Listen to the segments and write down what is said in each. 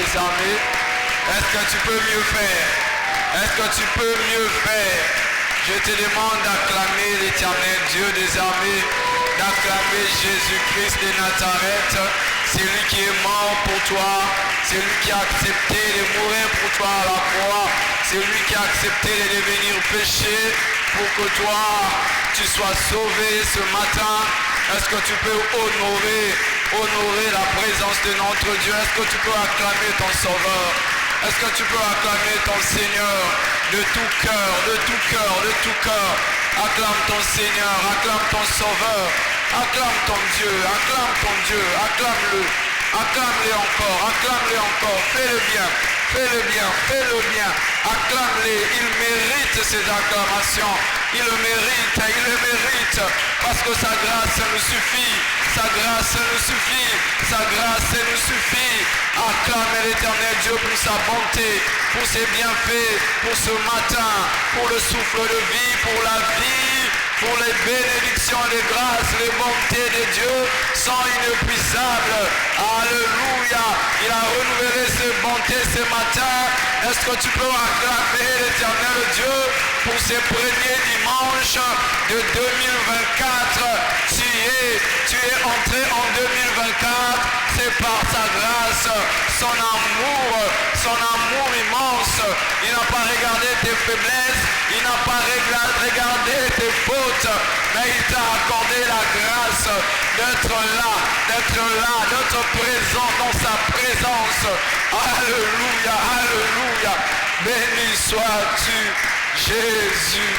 des armées. Est-ce que tu peux mieux faire? Est-ce que tu peux mieux faire? Je te demande d'acclamer l'Éternel Dieu des armées, d'acclamer Jésus-Christ de Nazareth. C'est lui qui est mort pour toi. C'est lui qui a accepté de mourir pour toi à la croix. C'est lui qui a accepté de devenir péché pour que toi, tu sois sauvé ce matin. Est-ce que tu peux honorer la présence de notre Dieu? Est-ce que tu peux acclamer ton Sauveur? Est-ce que tu peux acclamer ton Seigneur de tout cœur, de tout cœur, de tout cœur? Acclame ton Seigneur, acclame ton Sauveur, acclame ton Dieu, acclame-le, acclame-le encore, fais-le bien, fais-le bien, fais-le bien, acclame-le, il mérite ces acclamations, il le mérite, parce que sa grâce nous suffit, sa grâce nous suffit, sa grâce nous suffit. Acclame l'Éternel Dieu pour sa bonté, pour ses bienfaits, pour ce matin, pour le souffle de vie, pour la vie, pour les bénédictions et les grâces, les bontés de Dieu sont inépuisables. Alléluia. Il a renouvelé ses bontés ce matin. Est-ce que tu peux acclamer l'Éternel Dieu pour ces premiers dimanches de 2024? Tu es entré en 2024, c'est par sa grâce, son amour immense. Il n'a pas regardé tes faiblesses, il n'a pas regardé tes fautes, mais il t'a accordé la grâce d'être d'être présent dans sa présence. Alléluia, alléluia. Béni sois-tu, Jésus.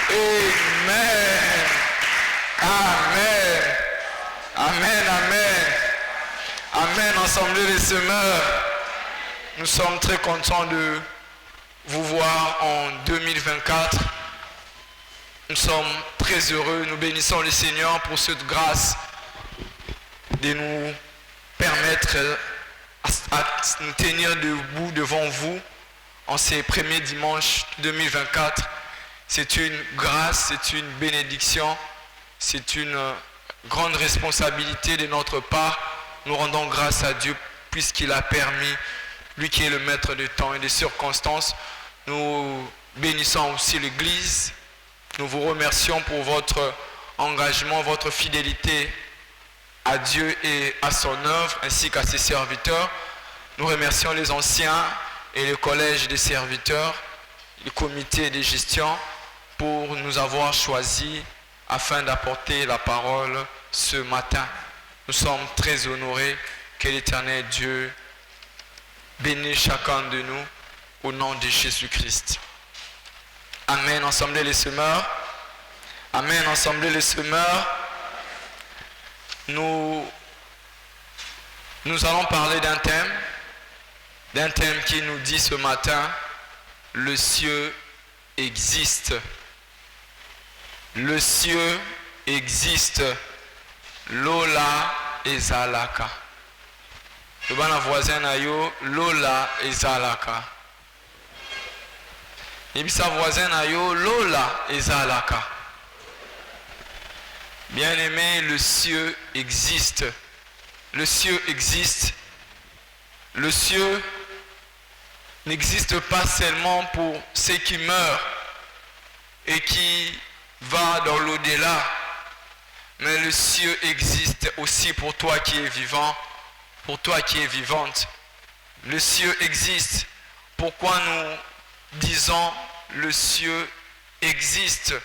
Amen. Amen. Amen, amen. Amen, Assemblée des semeurs. Nous sommes très contents de vous voir en 2024. Nous sommes très heureux. Nous bénissons le Seigneur pour cette grâce de nous permettre à nous tenir debout devant vous en ces premiers dimanches 2024. C'est une grâce, c'est une bénédiction, c'est une grande responsabilité de notre part. Nous rendons grâce à Dieu puisqu'il a permis, lui qui est le maître du temps et des circonstances. Nous bénissons aussi l'Église. Nous vous remercions pour votre engagement, votre fidélité à Dieu et à son œuvre, ainsi qu'à ses serviteurs. Nous remercions les anciens et le collège des serviteurs, le comité de gestion, pour nous avoir choisis afin d'apporter la parole ce matin. Nous sommes très honorés. Que l'Éternel Dieu bénisse chacun de nous au nom de Jésus-Christ. Amen, Assemblée les semeurs. Amen, Assemblée les semeurs. Nous allons parler d'un thème qui nous dit ce matin, le cieux existe. Le cieux existe. Lola ezalaka. Le bana voisin na yo, Lola ezalaka. Et sa voisin na yo, Lola ezalaka. Bien-aimé, le cieux existe. Le cieux existe. Le cieux n'existe pas seulement pour ceux qui meurent et qui vont dans l'au-delà, mais le cieux existe aussi pour toi qui es vivant, pour toi qui es vivante. Le cieux existe. Pourquoi nous disons le cieux existe?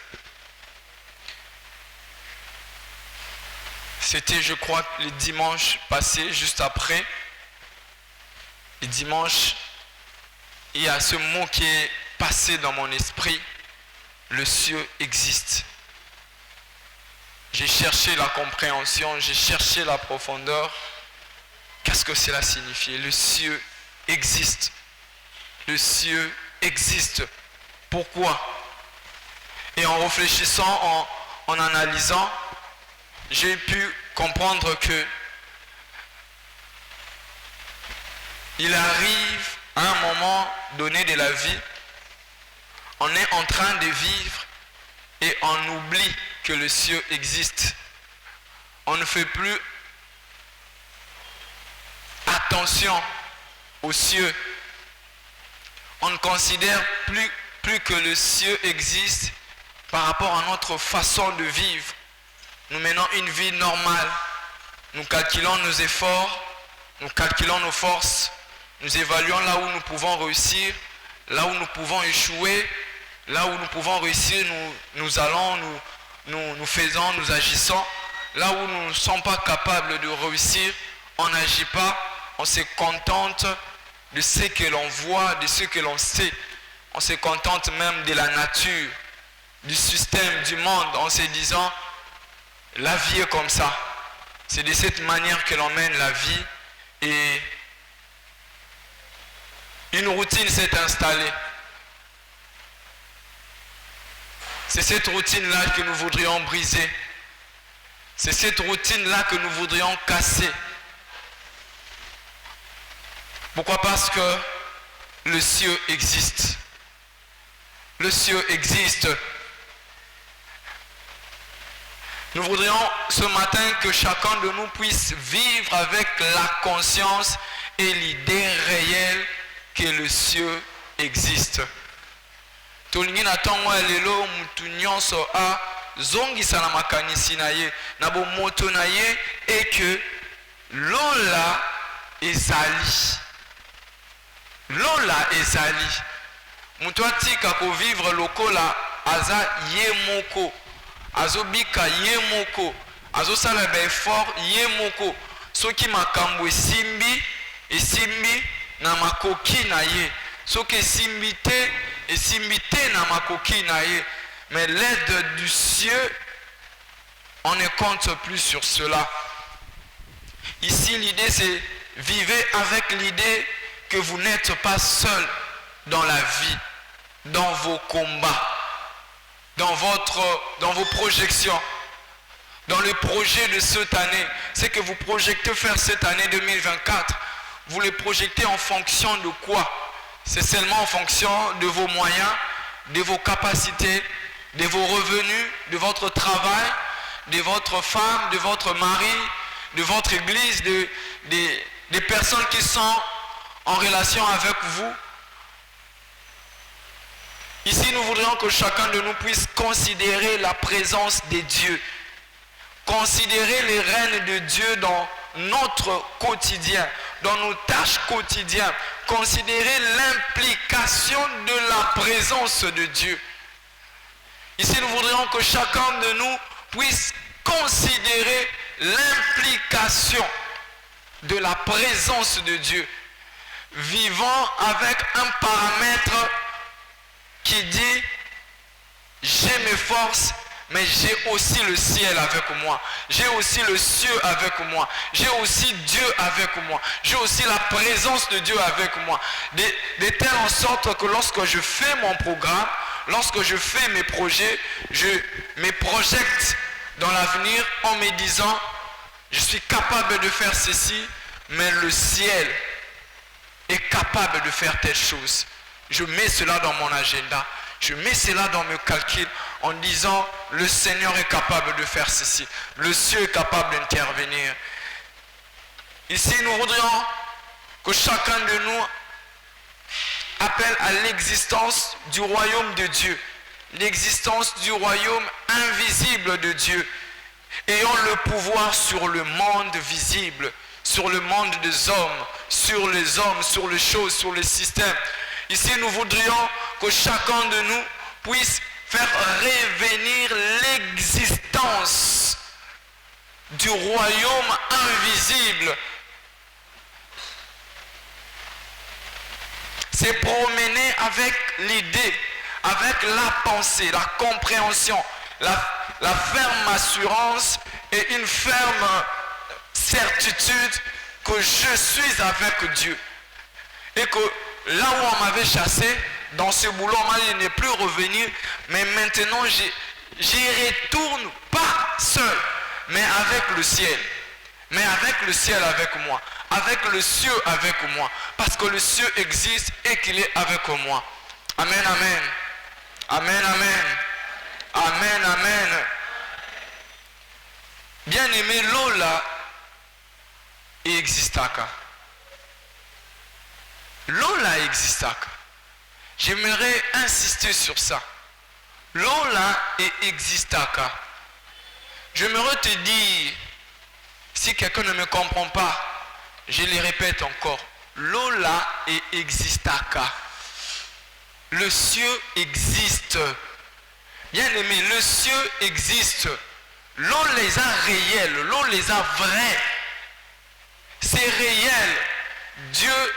C'était, je crois, le dimanche passé, juste après. Le dimanche, il y a ce mot qui est passé dans mon esprit. Le cieux existe. J'ai cherché la compréhension, j'ai cherché la profondeur. Qu'est-ce que cela signifie? Le cieux existe. Le cieux existe. Pourquoi? Et en réfléchissant, en analysant, j'ai pu comprendre que il arrive à un moment donné de la vie, on est en train de vivre et on oublie que le cieux existe. On ne fait plus attention aux cieux. On ne considère plus que le ciel existe par rapport à notre façon de vivre. Nous menons une vie normale. Nous calculons nos efforts, nous calculons nos forces, nous évaluons là où nous pouvons réussir, là où nous pouvons échouer, là où nous pouvons réussir, nous allons, nous faisons, nous agissons. Là où nous ne sommes pas capables de réussir, on n'agit pas, on se contente de ce que l'on voit, de ce que l'on sait. On se contente même de la nature, du système, du monde, en se disant, la vie est comme ça. C'est de cette manière que l'on mène la vie et une routine s'est installée. C'est cette routine-là que nous voudrions briser. C'est cette routine-là que nous voudrions casser. Pourquoi? Parce que le ciel existe. Le ciel existe. Nous voudrions ce matin que chacun de nous puisse vivre avec la conscience et l'idée réelle que le ciel existe. Tolingi na tongo lelo mutu nyonso a zongisa na makanisi na ye na bomoto na ye et que lola ezali. Lola ezali. Mutu atika ko vivre lokola aza ye moko. Azobika ye moko. Azosala ba effort ye moko. Soki makambo esimbi na makoki na ye. Soki esimbi te na makoki na ye. Mais l'aide du ciel, on ne compte plus sur cela. Ici, l'idée c'est vivez avec l'idée que vous n'êtes pas seul dans la vie, dans vos combats, dans vos projections, dans le projet de cette année. C'est que vous projetez faire cette année 2024. Vous les projetez en fonction de quoi? C'est seulement en fonction de vos moyens, de vos capacités, de vos revenus, de votre travail, de votre femme, de votre mari, de votre église, des personnes qui sont en relation avec vous. Ici, nous voudrions que chacun de nous puisse considérer la présence de Dieu, considérer les règnes de Dieu dans notre quotidien, dans nos tâches quotidiennes, considérer l'implication de la présence de Dieu. Ici, nous voudrions que chacun de nous puisse considérer l'implication de la présence de Dieu, vivant avec un paramètre qui dit j'ai mes forces, mais j'ai aussi le ciel avec moi. J'ai aussi le ciel avec moi. J'ai aussi Dieu avec moi. J'ai aussi la présence de Dieu avec moi. De telle en sorte que lorsque je fais mon programme, lorsque je fais mes projets, je me projette dans l'avenir en me disant je suis capable de faire ceci, mais le ciel est capable de faire telle chose. Je mets cela dans mon agenda. Je mets cela dans mes calculs en disant le Seigneur est capable de faire ceci. Le ciel est capable d'intervenir. Ici, nous voudrions que chacun de nous appelle à l'existence du royaume de Dieu. L'existence du royaume invisible de Dieu. Ayant le pouvoir sur le monde visible, sur le monde des hommes, sur les choses, sur les systèmes. Ici, nous voudrions que chacun de nous puisse faire revenir l'existence du royaume invisible. C'est promener avec l'idée, avec la pensée, la compréhension, la ferme assurance et une ferme certitude que je suis avec Dieu. Et que là où on m'avait chassé, dans ce boulot, on m'a dit ne plus revenir, mais maintenant j'y retourne pas seul, mais avec le ciel. Mais avec le ciel avec moi, avec le ciel avec moi, parce que le ciel existe et qu'il est avec moi. Amen, amen. Amen, amen. Amen, amen. Bien-aimé, Lola et existaka. Lola existaka. J'aimerais insister sur ça. Lola existaka. J'aimerais te dire, si quelqu'un ne me comprend pas, je le répète encore. Lola existaka. Le cieux existe. Bien aimé, le cieux existe. L'on les a réels, l'on les a vrais. C'est réel. Dieu,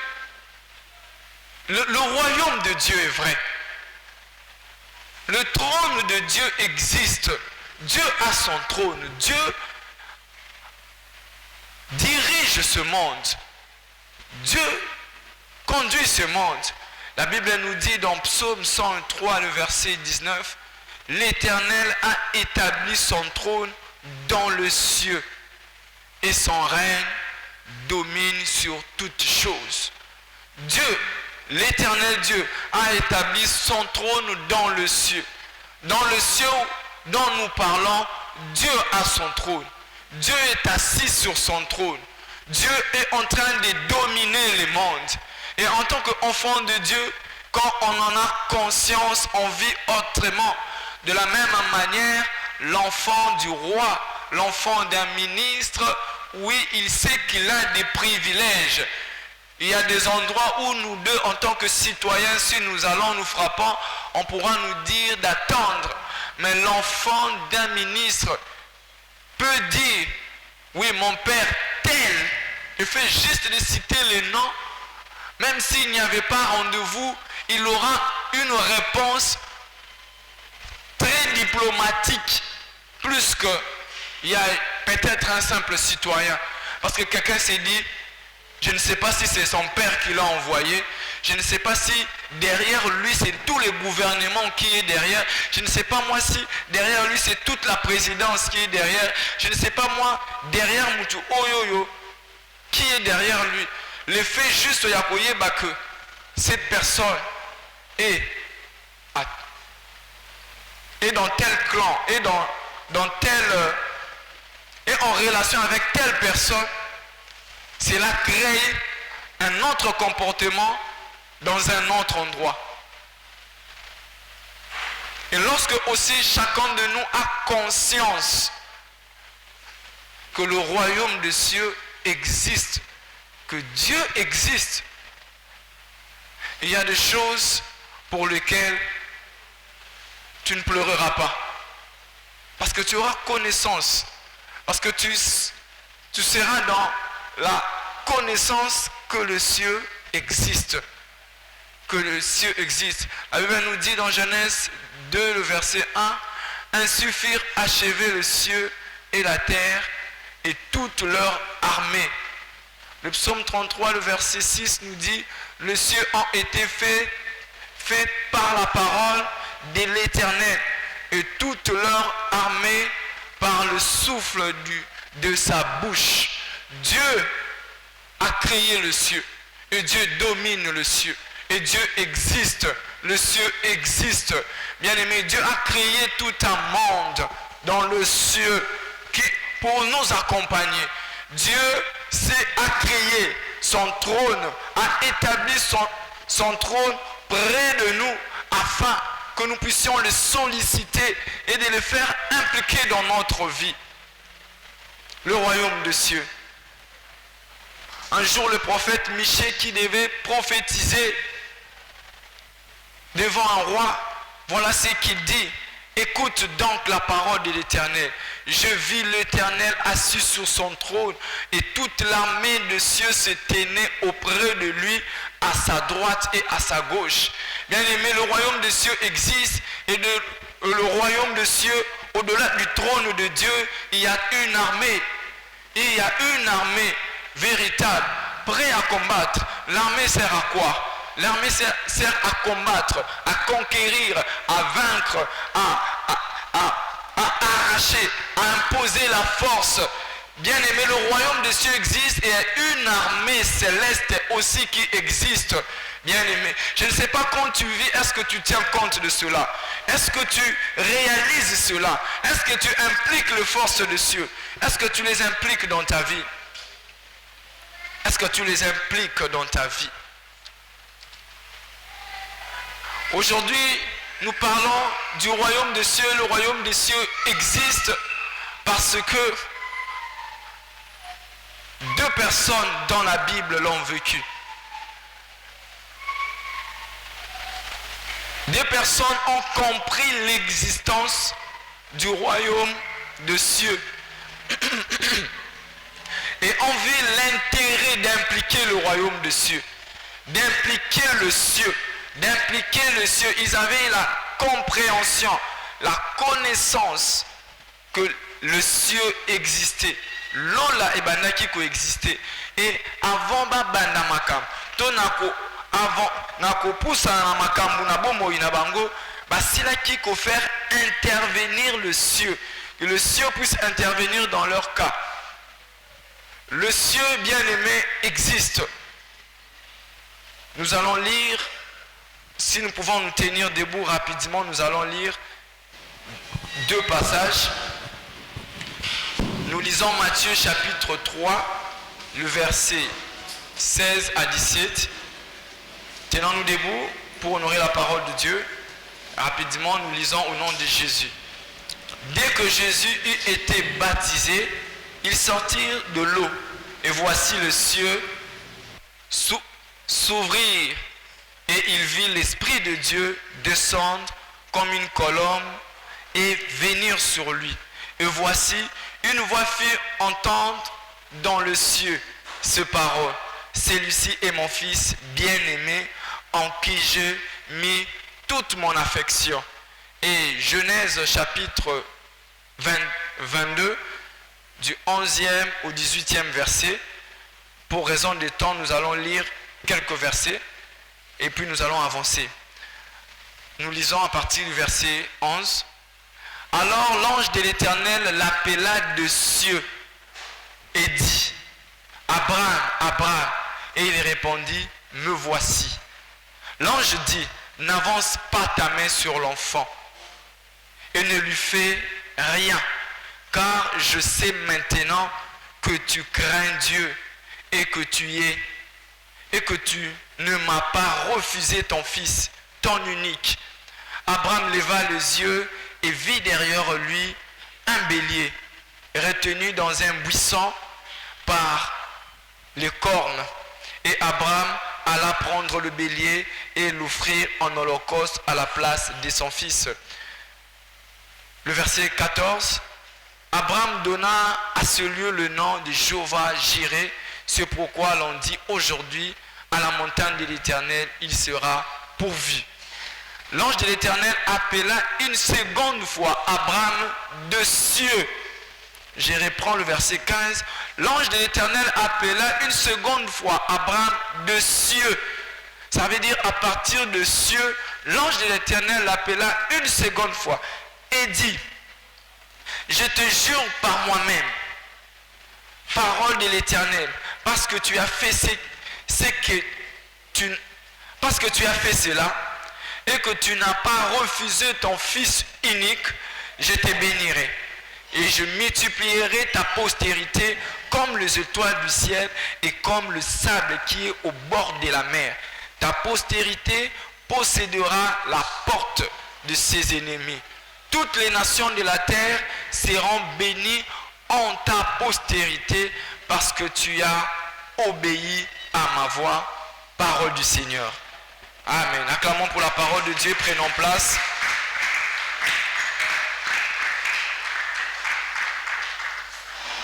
le royaume de Dieu est vrai. Le trône de Dieu existe. Dieu a son trône. Dieu dirige ce monde. Dieu conduit ce monde. La Bible nous dit dans Psaume 103, le verset 19, « L'Éternel a établi son trône dans le cieux et son règne domine sur toutes choses. » Dieu, l'Éternel Dieu, a établi son trône dans le cieux. Dans le cieux dont nous parlons, Dieu a son trône. Dieu est assis sur son trône. Dieu est en train de dominer le monde. Et en tant qu'enfant de Dieu, quand on en a conscience, on vit autrement. De la même manière, l'enfant du roi, l'enfant d'un ministre, oui, il sait qu'il a des privilèges. Il y a des endroits où nous deux, en tant que citoyens, si nous allons, nous frappons, on pourra nous dire d'attendre. Mais l'enfant d'un ministre peut dire, oui, mon père tel, il fait juste de citer les noms, même s'il n'y avait pas rendez-vous, il aura une réponse très diplomatique, plus qu'il y a peut-être un simple citoyen. Parce que quelqu'un s'est dit, je ne sais pas si c'est son père qui l'a envoyé, je ne sais pas si derrière lui c'est tout le gouvernement qui est derrière, je ne sais pas moi si derrière lui c'est toute la présidence qui est derrière, je ne sais pas moi derrière Moutou Oyoyo qui est derrière lui. Le fait juste yakoye que cette personne est dans tel clan, est dans tel est en relation avec telle personne, cela crée un autre comportement dans un autre endroit. Et lorsque aussi chacun de nous a conscience que le royaume des cieux existe, que Dieu existe, il y a des choses pour lesquelles tu ne pleureras pas. Parce que tu auras connaissance. Parce que tu seras dans la connaissance que le cieux existe. Que le cieux existe. La Bible nous dit dans Genèse 2, le verset 1, « Ainsi firent achever le ciel et la terre et toute leur armée. » Le psaume 33, le verset 6 nous dit, « Les cieux ont été faits par la parole de l'Éternel et toute leur armée par le souffle de sa bouche. » Dieu a créé le ciel et Dieu domine le ciel et Dieu existe, le ciel existe. Bien aimé, Dieu a créé tout un monde dans le ciel pour nous accompagner. Dieu a créé son trône, a établi son trône près de nous afin que nous puissions le solliciter et de le faire impliquer dans notre vie. Le royaume des cieux. Un jour, le prophète Michée qui devait prophétiser devant un roi, voilà ce qu'il dit. Écoute donc la parole de l'Éternel. Je vis l'Éternel assis sur son trône et toute l'armée des cieux se tenait auprès de lui à sa droite et à sa gauche. Bien aimé, le royaume des cieux existe et le royaume des cieux, au-delà du trône de Dieu, il y a une armée. Il y a une armée véritable, prête à combattre. L'armée sert à quoi? L'armée sert à combattre, à conquérir, à vaincre, à arracher, à imposer la force. Bien aimé, le royaume des cieux existe et il y a une armée céleste aussi qui existe. Bien aimé, je ne sais pas quand tu vis, est-ce que tu tiens compte de cela? Est-ce que tu réalises cela? Est-ce que tu impliques les forces des cieux? Est-ce que tu les impliques dans ta vie? Est-ce que tu les impliques dans ta vie? Aujourd'hui, nous parlons du royaume des cieux. Le royaume des cieux existe parce que deux personnes dans la Bible l'ont vécu. Deux personnes ont compris l'existence du royaume des cieux et ont vu l'intérêt d'impliquer le royaume des cieux, d'impliquer le cieux, d'impliquer le cieux. Ils avaient la compréhension, la connaissance que le cieux existait. Lola et bandaki coexister. Et avant banda makam, tonako avant nako poussa na makambu na bomo ina bango, basila qui ko faire intervenir le cieux, que le cieux puisse intervenir dans leur cas. Le cieux bien-aimé existe. Nous allons lire, si nous pouvons nous tenir debout rapidement, nous allons lire deux passages. Nous lisons Matthieu chapitre 3, le verset 16 à 17. Tenons-nous debout pour honorer la parole de Dieu. Rapidement, nous lisons au nom de Jésus. Dès que Jésus eut été baptisé, ils sortirent de l'eau. Et voici le cieux s'ouvrir. Et il vit l'Esprit de Dieu descendre comme une colombe et venir sur lui. Et voici, une voix fit entendre dans le cieux ce parole. Celui-ci est mon fils bien-aimé en qui j'ai mis toute mon affection. Et Genèse chapitre 22, du 11e au 18e verset. Pour raison de temps, nous allons lire quelques versets et puis nous allons avancer. Nous lisons à partir du verset 11. Alors l'ange de l'Éternel l'appela de cieux et dit, Abraham, Abraham. Et il répondit, me voici. L'ange dit, n'avance pas ta main sur l'enfant et ne lui fais rien, car je sais maintenant que tu crains Dieu et que tu ne m'as pas refusé ton fils, ton unique. Abraham leva les yeux et vit derrière lui un bélier retenu dans un buisson par les cornes. Et Abraham alla prendre le bélier et l'offrir en holocauste à la place de son fils. Le verset 14. Abraham donna à ce lieu le nom de Jéhovah Jireh. C'est pourquoi l'on dit aujourd'hui, à la montagne de l'Éternel, il sera pourvu. L'ange de l'Éternel appela une seconde fois Abraham de cieux. Je reprends le verset 15. L'ange de l'Éternel appela une seconde fois Abraham de cieux. Ça veut dire à partir de cieux, l'ange de l'Éternel l'appela une seconde fois et dit, je te jure par moi-même, parole de l'Éternel, parce que tu as fait parce que tu as fait cela et que tu n'as pas refusé ton fils unique, je te bénirai. Et je multiplierai ta postérité comme les étoiles du ciel et comme le sable qui est au bord de la mer. Ta postérité possédera la porte de ses ennemis. Toutes les nations de la terre seront bénies en ta postérité parce que tu as obéi à ma voix. Parole du Seigneur. Amen. Acclamons pour la parole de Dieu. Prenons place.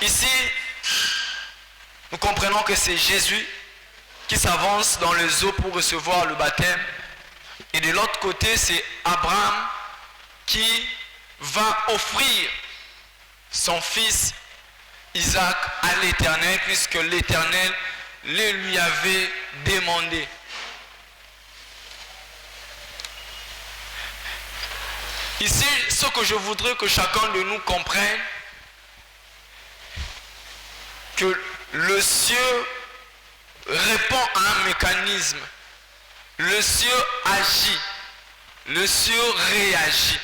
Ici, nous comprenons que c'est Jésus qui s'avance dans les eaux pour recevoir le baptême. Et de l'autre côté, c'est Abraham qui va offrir son fils Isaac à l'Éternel, puisque l'Éternel le lui avait demandé. Ici, ce que je voudrais que chacun de nous comprenne, que le cieux répond à un mécanisme. Le cieux agit. Le cieux réagit.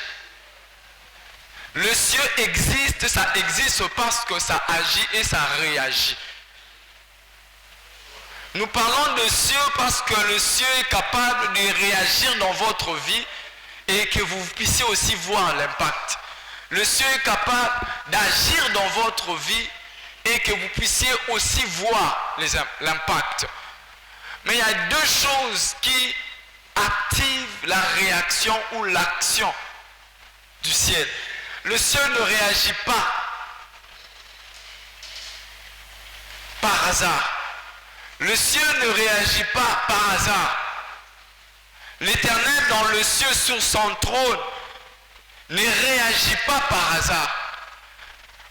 Le cieux existe, ça existe parce que ça agit et ça réagit. Nous parlons de cieux parce que le ciel est capable de réagir dans votre vie et que vous puissiez aussi voir l'impact. Le ciel est capable d'agir dans votre vie et que vous puissiez aussi voir l'impact. Mais il y a deux choses qui activent la réaction ou l'action du ciel. Le ciel ne réagit pas par hasard. Le ciel ne réagit pas par hasard. L'Éternel dans le ciel sur son trône ne réagit pas par hasard.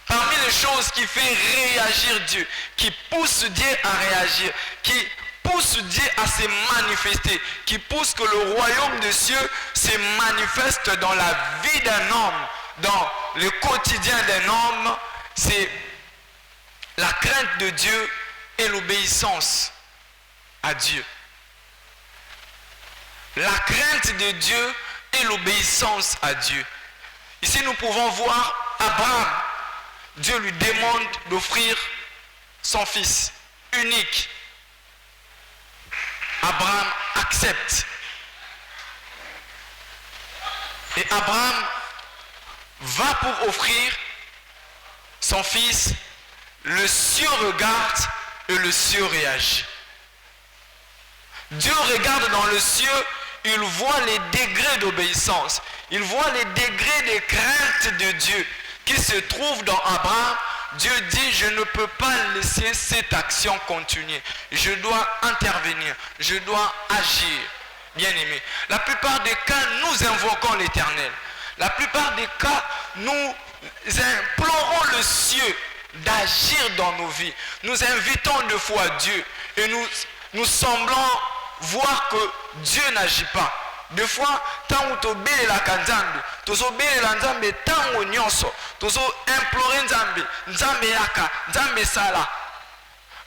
Parmi les choses qui font réagir Dieu, qui poussent Dieu à réagir, qui poussent Dieu à se manifester, qui poussent que le royaume des cieux se manifeste dans la vie d'un homme, dans le quotidien d'un homme, c'est la crainte de Dieu et l'obéissance à Dieu. La crainte de Dieu et l'obéissance à Dieu. Ici, nous pouvons voir Abraham. Dieu lui demande d'offrir son fils unique. Abraham accepte. Et Abraham va pour offrir son fils. Le ciel regarde et le ciel réagit. Dieu regarde dans le ciel, il voit les degrés d'obéissance. Il voit les degrés de crainte de Dieu qui se trouvent dans Abraham. Dieu dit, je ne peux pas laisser cette action continuer. Je dois intervenir. Je dois agir. Bien-aimés, la plupart des cas, nous invoquons l'Éternel. La plupart des cas, nous implorons le ciel d'agir dans nos vies. Nous invitons deux fois Dieu et nous semblons voir que Dieu n'agit pas. Deux fois, tant où tu obéis la kanzambe, tu obéis la nzambe, tant où nyonso, tu implorer nzambe, nzambe yaka, nzambe sala.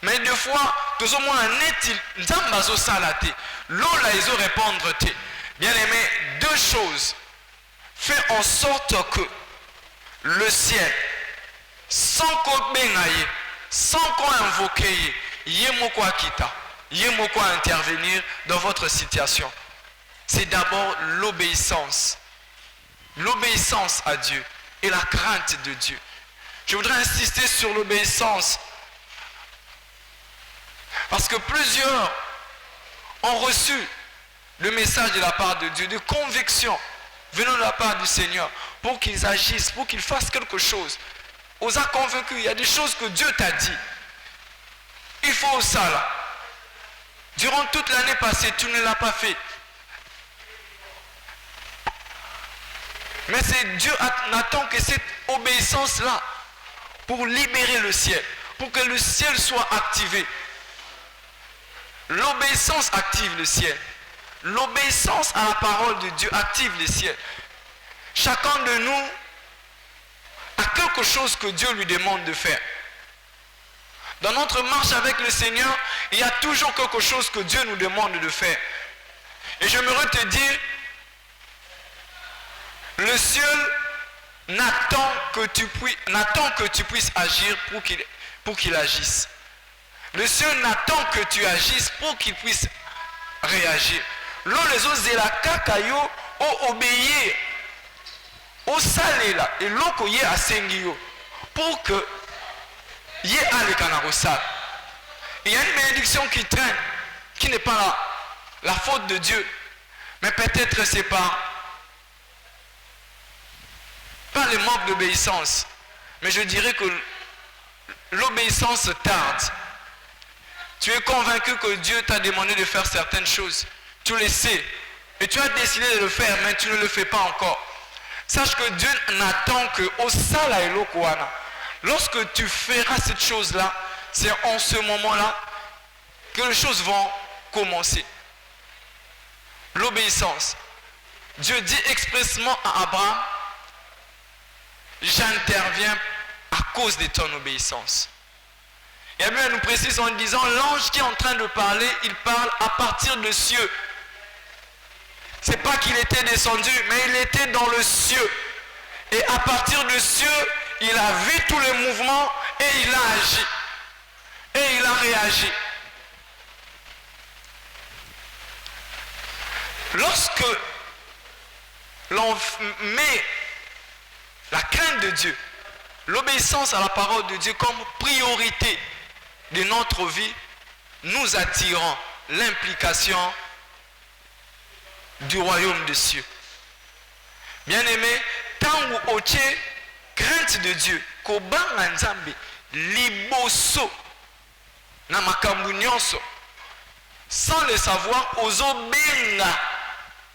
Mais deux fois, tu as moins net, nzambe zo salate. Lola ils ont répondre te. Bien aimé, deux choses. Fais en sorte que le ciel, sans qu'on bengaye, sans qu'on invoque, yemoko akita, yemoko intervenir dans votre situation. C'est d'abord l'obéissance. L'obéissance à Dieu et la crainte de Dieu. Je voudrais insister sur l'obéissance. Parce que plusieurs ont reçu le message de la part de Dieu, de conviction venant de la part du Seigneur, pour qu'ils agissent, pour qu'ils fassent quelque chose. On a convaincu, il y a des choses que Dieu t'a dit. Il faut ça là. Durant toute l'année passée, tu ne l'as pas fait. Mais c'est Dieu n'attend que cette obéissance-là pour libérer le ciel, pour que le ciel soit activé. L'obéissance active le ciel. L'obéissance à la parole de Dieu active le ciel. Chacun de nous a quelque chose que Dieu lui demande de faire. Dans notre marche avec le Seigneur, il y a toujours quelque chose que Dieu nous demande de faire. Et j'aimerais te dire, le ciel n'attend que tu puisses agir pour qu'il agisse. Le ciel n'attend que tu agisses pour qu'il puisse réagir. L'on les ose de la kakayo au obéir au salela et l'on y a sengio pour que y ait à l'écanarosal. Il y a une bénédiction qui traîne, qui n'est pas la faute de Dieu, mais peut-être c'est pas le manque d'obéissance, mais je dirais que l'obéissance tarde. Tu es convaincu que Dieu t'a demandé de faire certaines choses. Tu le sais. Et tu as décidé de le faire, mais tu ne le fais pas encore. Sache que Dieu n'attend que au sala et l'okwana. Lorsque tu feras cette chose-là, c'est en ce moment-là que les choses vont commencer. L'obéissance. Dieu dit expressément à Abraham, j'interviens à cause de ton obéissance. Et bien, elle nous précise en disant, l'ange qui est en train de parler, il parle à partir de cieux. C'est pas qu'il était descendu, mais il était dans le ciel. Et à partir de cieux, il a vu tous les mouvements et il a agi. Et il a réagi. lorsque l'on met la crainte de Dieu, l'obéissance à la parole de Dieu comme priorité de notre vie, nous attirons l'implication du royaume des cieux. Bien-aimé, tant où au crainte de Dieu, kobanga nzambe liboso na makambu nyonso, sans le savoir, ozobenga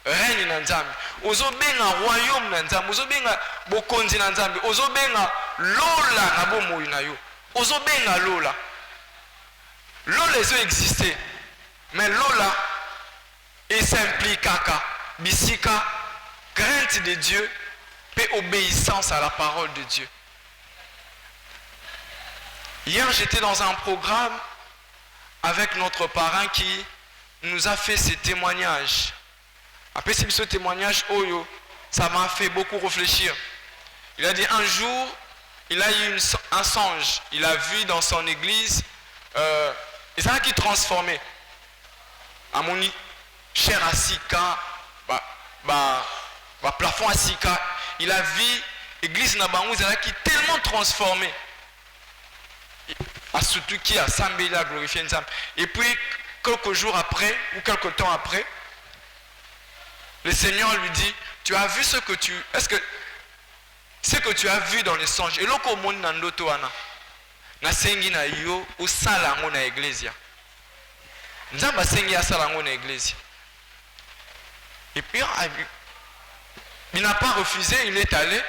règne na nzambe, ozobenga royaume na nzambe, ozobenga bokonzi na nzambe, ozobenga lola na bomoi na yo, ozobenga lola. Lola ezo exister, mais lola et s'impliquaka bisika crainte de Dieu et obéissance à la parole de Dieu. Hier, j'étais dans un programme avec notre parrain qui nous a fait ces témoignages. Après ce témoignage, Oyo, ça m'a fait beaucoup réfléchir. Il a dit un jour, il a eu un songe. Il a vu dans son église, et ça qui transformait. À mon cher Asika, plafond Asika, il a vu l'église Nabangou, qui est tellement transformée. Surtout qui a Sambé, a glorifié Nzambe. Et puis, quelques jours après, ou quelques temps après, le Seigneur lui dit, tu as vu ce que tu as vu dans les songes. Et loko monde nandoto ana. Na sengi na yo ou salango na iglesia. Nzamba sengi ya salango na iglesia. Et puis, il n'a pas refusé, il est allé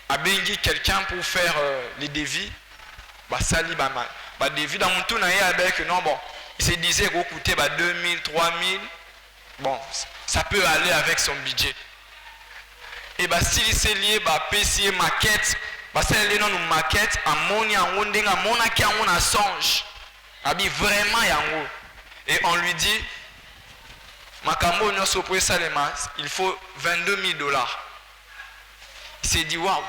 à Bengi quelqu'un pour faire les dévis. Sali devis dans mon tour avec non bon, il se disait qu'il coûtait 2000, 3000. Bon, ça peut aller avec son budget. Et s'il s'est lié PC maquette, c'est les non maquette à moni en wonding à mon qui on a songe. Abi vraiment yango. Et on lui dit Makambo no sopre salema, il faut $22,000. Il s'est dit waouh.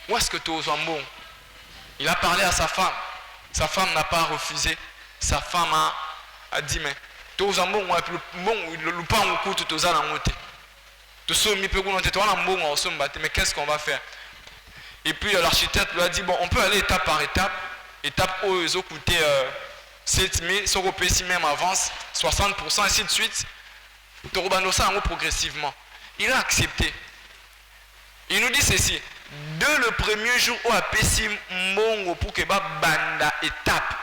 Où est-ce que tu es bon? Il a parlé à sa femme. Sa femme n'a pas refusé. Sa femme a dit mais tu es bon le pain au coup tu es à la montée. Mais qu'est-ce qu'on va faire? Et puis l'architecte lui a dit bon, on peut aller étape par étape. Étape où ils ont coûté 7 000, si même avance 60%, ainsi de suite. Progressivement. Il a accepté. Il nous dit ceci. Dès le premier jour où a pesi mongo pour que banda étape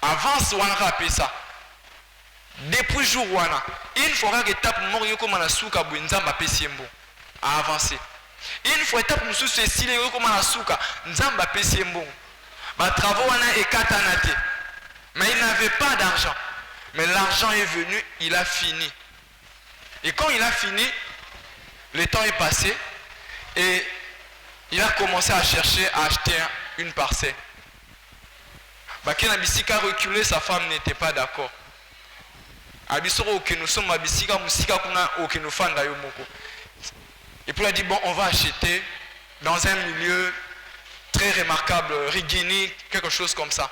avance ou on ça. Depuis jour wana, il faudra que étape mongo comme na suka bwenza ma pesi mbo a avancer. Il faut étape musu se sile comme na suka nzamba pesi mbo. Ba travaux wana et katanate. Mais il n'avait pas d'argent. Mais l'argent est venu, il a fini. Et quand il a fini, le temps est passé et il a commencé à chercher à acheter une parcelle. Bakena bisika reculé, sa femme n'était pas d'accord. Abisoro que nous sommes abisika musika kuna okeno fanda yo moko. Et puis il a dit bon, on va acheter dans un milieu très remarquable, Rigini, quelque chose comme ça.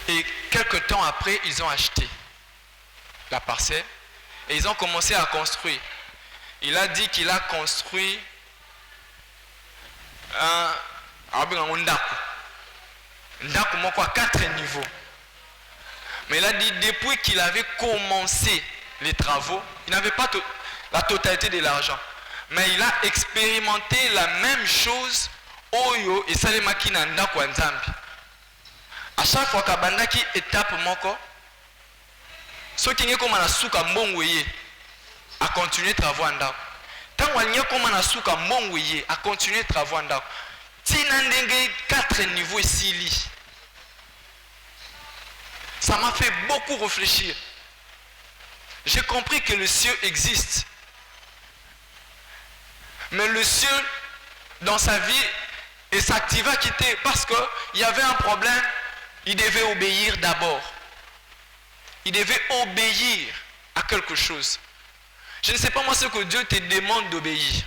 Et quelques temps après, ils ont acheté la parcelle et ils ont commencé à construire. Il a dit qu'il a construit un ndaku moko à 4 niveaux. Mais il a dit depuis qu'il avait commencé les travaux, il n'avait pas la totalité de l'argent. Mais il a expérimenté la même chose Oyo et Salemaki na ndaku wa Nzambi. À chaque fois qu'abandaki étape moko, ce qui est comme la souka mbongweye a continué travaux en ndaku. Tant qu'il y a comme la souka mbongweye a continué travaux en ndaku. Tinandenge 4 niveaux ici. Ça m'a fait beaucoup réfléchir. J'ai compris que le ciel existe. Mais le ciel, dans sa vie, et s'activa quitter parce qu'il y avait un problème. Il devait obéir d'abord. Il devait obéir à quelque chose. Je ne sais pas moi ce que Dieu te demande d'obéir.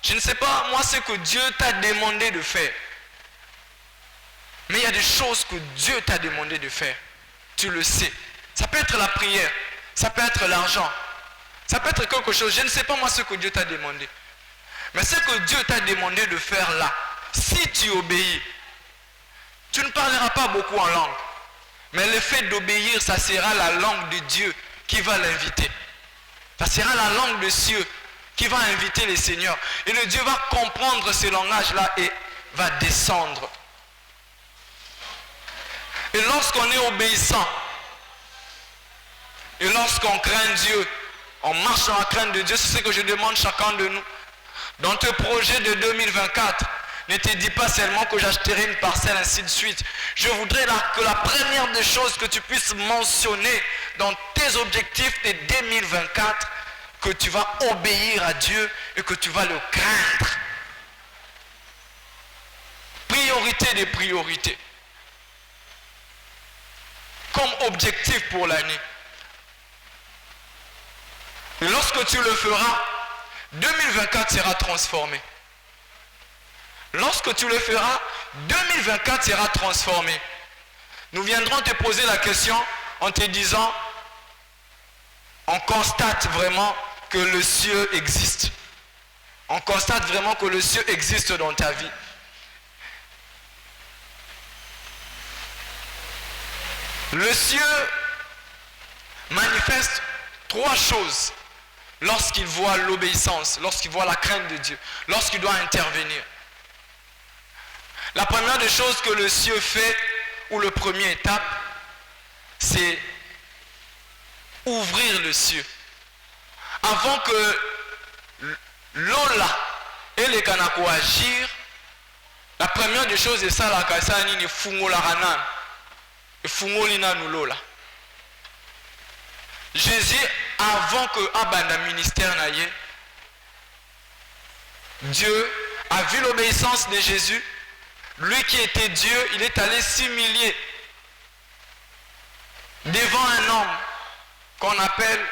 Je ne sais pas moi ce que Dieu t'a demandé de faire. Mais il y a des choses que Dieu t'a demandé de faire. Tu le sais. Ça peut être la prière, ça peut être l'argent, ça peut être quelque chose. Je ne sais pas moi ce que Dieu t'a demandé. Mais ce que Dieu t'a demandé de faire là, si tu obéis, tu ne parleras pas beaucoup en langue. Mais le fait d'obéir, ça sera la langue de Dieu qui va l'inviter. Ça sera la langue de Dieu qui va inviter les seigneurs. Et le Dieu va comprendre ce langage-là et va descendre. Et lorsqu'on est obéissant, et lorsqu'on craint Dieu, on marche dans la crainte de Dieu, c'est ce que je demande chacun de nous. Dans tes projets de 2024, ne te dis pas seulement que j'achèterai une parcelle, ainsi de suite. Je voudrais que la première des choses que tu puisses mentionner dans tes objectifs de 2024, que tu vas obéir à Dieu et que tu vas le craindre. Priorité des priorités. Comme objectif pour l'année. Et lorsque tu le feras, 2024 sera transformé. Lorsque tu le feras, 2024 sera transformé. Nous viendrons te poser la question en te disant, on constate vraiment que le ciel existe. On constate vraiment que le ciel existe dans ta vie. Le ciel manifeste trois choses lorsqu'il voit l'obéissance, lorsqu'il voit la crainte de Dieu, lorsqu'il doit intervenir. La première des choses que le ciel fait, ou la première étape, c'est ouvrir le ciel. Avant que l'eau là et les canako agir, la première des choses est ça, la kasani ni fungo la ranan, et fungo lina nulo là. Jésus, avant que abanda ministère naïe, Dieu a vu l'obéissance de Jésus. Lui qui était Dieu, il est allé s'humilier devant un homme qu'on appelle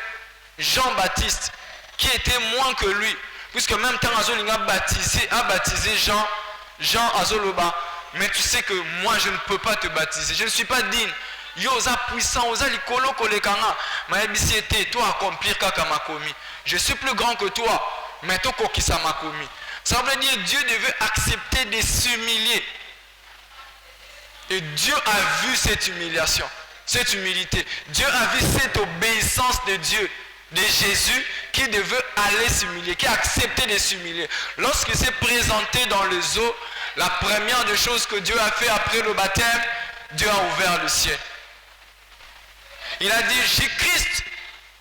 Jean-Baptiste, qui était moins que lui, puisque même quand Azolinga a baptisé Jean Azoloba, mais tu sais que moi je ne peux pas te baptiser, je ne suis pas digne. Yo oza puissant, oza likolo kolekanga, maebisiete, toi accomplir kaka makomi. Je suis plus grand que toi, mais toi kokisa makomi. Ça veut dire que Dieu devait accepter de s'humilier. Et Dieu a vu cette humiliation, cette humilité. Dieu a vu cette obéissance de Dieu, de Jésus, qui devait aller s'humilier, qui a accepté de s'humilier. Lorsqu'il s'est présenté dans les eaux, la première des choses que Dieu a fait après le baptême, Dieu a ouvert le ciel. Il a dit, Christ,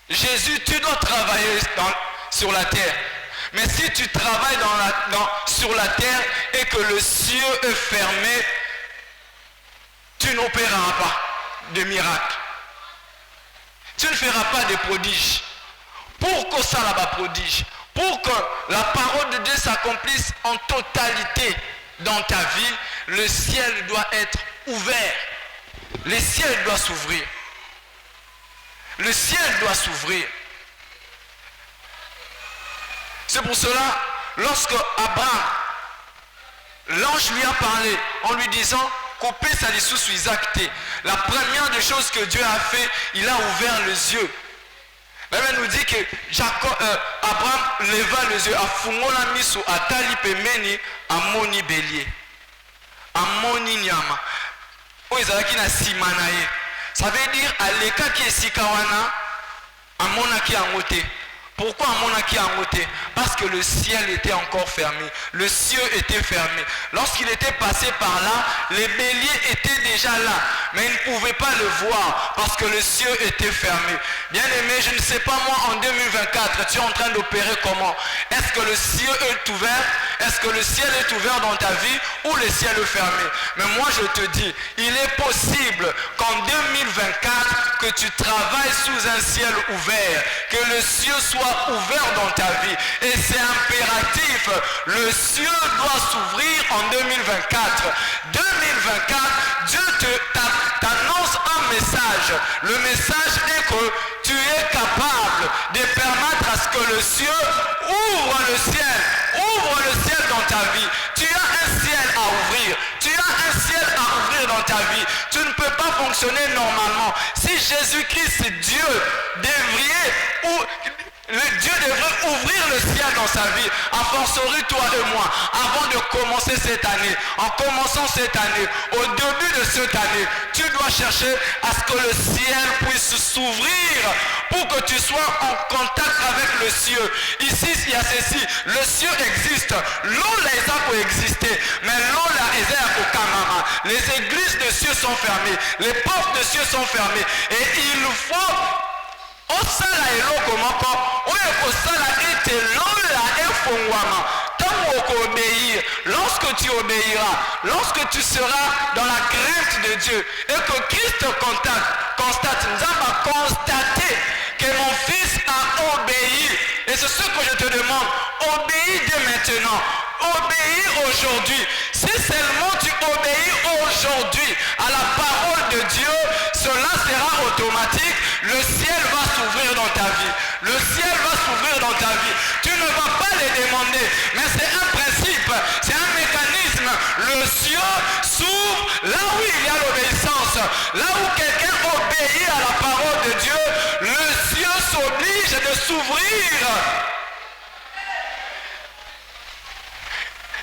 Jésus, tu dois travailler sur la terre. Mais si tu travailles sur la terre et que le ciel est fermé, tu n'opéreras pas de miracles. Tu ne feras pas de prodiges. Pour que ça là-bas prodige, pour que la parole de Dieu s'accomplisse en totalité dans ta vie, le ciel doit être ouvert. Le ciel doit s'ouvrir. Le ciel doit s'ouvrir. C'est pour cela, lorsque Abraham, l'ange lui a parlé en lui disant couper sa dessous sur Isaac. La première des choses que Dieu a fait, il a ouvert les yeux. La Bible nous dit que Abraham leva les yeux à fungola misu atali pemeni amoni bélier. Amoni nyama. Oizalaki na simanaye. Ça veut dire aleka ki esikawana amona ki angote. Pourquoi Amonaki a ôté? Parce que le ciel était encore fermé. Le ciel était fermé. Lorsqu'il était passé par là, les béliers étaient déjà là. Mais ils ne pouvaient pas le voir parce que le ciel était fermé. Bien aimé, je ne sais pas moi en 2024, tu es en train d'opérer comment? Est-ce que le ciel est ouvert? Est-ce que le ciel est ouvert dans ta vie ou le ciel est fermé? Mais moi je te dis, il est possible qu'en 2024, que tu travailles sous un ciel ouvert, que le ciel soit ouvert dans ta vie. Et c'est impératif. Le ciel doit s'ouvrir en 2024. 2024, Dieu t'annonce un message. Le message est que tu es capable favorable de permettre à ce que le ciel ouvre le ciel dans ta vie. Tu as un ciel à ouvrir. Tu as un ciel à ouvrir dans ta vie. Tu ne peux pas fonctionner normalement. Si Jésus-Christ, Dieu, Dieu devrait ouvrir le ciel dans sa vie. A fortiori, toi et moi, avant de commencer cette année, en commençant cette année, au début de cette année, tu dois chercher à ce que le ciel puisse s'ouvrir pour que tu sois en contact avec le ciel. Ici, il y a ceci. Le ciel existe. L'eau là a coexisté. Mais l'eau là est au Kamama. Les églises de cieux sont fermées. Les portes de cieux sont fermées. Et il faut... osala eloko moko oyo kosala ete lola efongwama tango okobéir. Lorsque tu obéiras, lorsque tu seras dans la crainte de Dieu et que Christ constate, nous avons constaté que mon fils a obéi. Et c'est ce que je te demande, obéis dès maintenant, obéis aujourd'hui. Si seulement tu obéis aujourd'hui à la parole de Dieu, cela sera automatique. Le ciel va s'ouvrir dans ta vie. Le ciel va s'ouvrir dans ta vie. Tu ne vas pas les demander, mais c'est un principe, c'est un mécanisme. Le ciel s'ouvre là où il y a l'obéissance. Là où quelqu'un obéit à la parole de Dieu, le ciel s'oblige de s'ouvrir.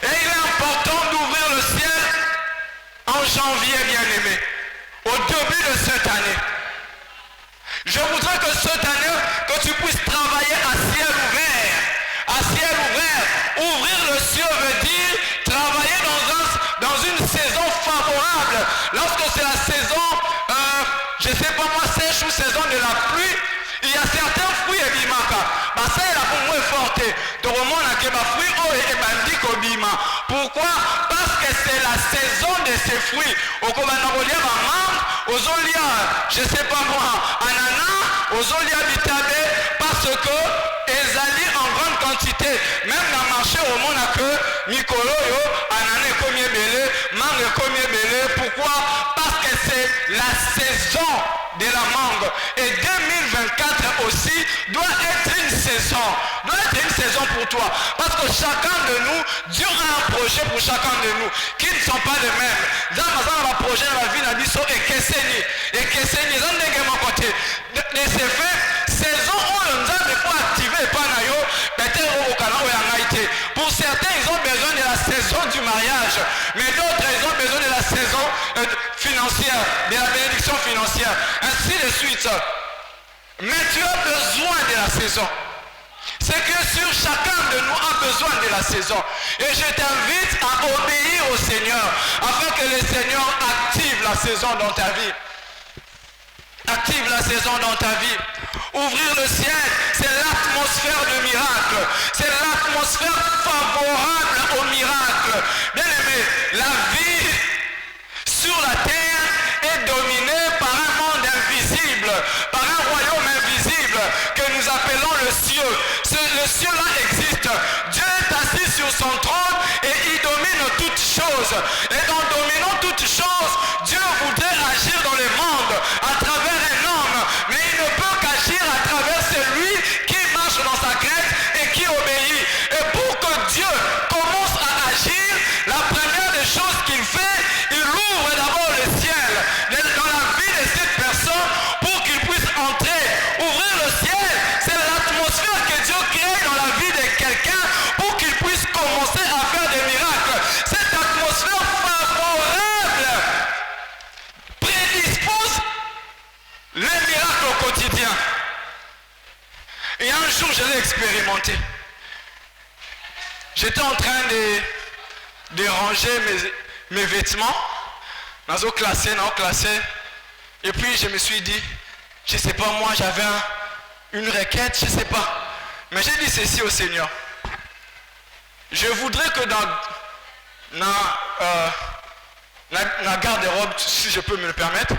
Et il est important d'ouvrir le ciel en janvier, bien-aimé, au début de cette année. Je voudrais que cette année, que tu puisses travailler à ciel ouvert. À ciel ouvert. Ouvrir le ciel veut dire travailler dans une saison favorable. Lorsque c'est la saison, je ne sais pas moi, sèche ou saison de la pluie, il y a certains fruits et bimaka. Bah ça est là pour moi forte. Tout le monde a que ma fruit et bandi kobima. Pourquoi? Parce que c'est la saison de ces fruits. Au Kobanarolia va mangue, aux olia, je ne sais pas moi, ananas, aux olia bitabe, parce que ezali en grande quantité. Même dans le marché au monde a que Mikoloyo, ananas comme belé, mangue comme belé. Pourquoi? Parce que c'est la saison de la mangue. Et 2024 aussi doit être une saison pour toi. Parce que chacun de nous, Dieu a un projet pour chacun de nous qui ne sont pas les mêmes. Dans ma projet de la vie, n'a dit ça et Kesseni, dans mon côté. De ces faits, saison où nous avons activé pas nayo, pour certains, ils ont besoin de la saison du mariage, mais d'autres, ils ont besoin de la saison financière, de la bénédiction financière, ainsi de suite. Mais tu as besoin de la saison. C'est que sur chacun de nous a besoin de la saison. Et je t'invite à obéir au Seigneur, afin que le Seigneur active la saison dans ta vie. Active la saison dans ta vie. Ouvrir le ciel, c'est l'atmosphère de miracle. C'est l'atmosphère favorable au miracle. Bien aimé, la vie sur la terre est dominée par un monde invisible, par un royaume invisible que nous appelons le ciel. Le ciel-là existe. Dieu est assis sur son trône et il domine toutes choses. Et en dominant toutes choses, Dieu voudrait agir dans le monde à travers un homme. Mais il ne peut qu'agir à travers celui qui marche dans sa crainte et qui obéit. Et pour que Dieu commence à agir, la première des choses qu'il fait, il ouvre d'abord le ciel dans la vie de cette personne pour qu'il puisse entrer. Ouvrir le ciel, c'est l'atmosphère que Dieu crée dans la vie de quelqu'un pour qu'il puisse commencer à faire des miracles. Cette atmosphère favorable prédispose les miracles au quotidien. Et un jour, je l'ai expérimenté. J'étais en train de ranger mes vêtements dans le classé. Et puis je me suis dit, je ne sais pas, moi j'avais une requête, je ne sais pas. Mais j'ai dit ceci au Seigneur. Je voudrais que dans la garde-robe, si je peux me le permettre,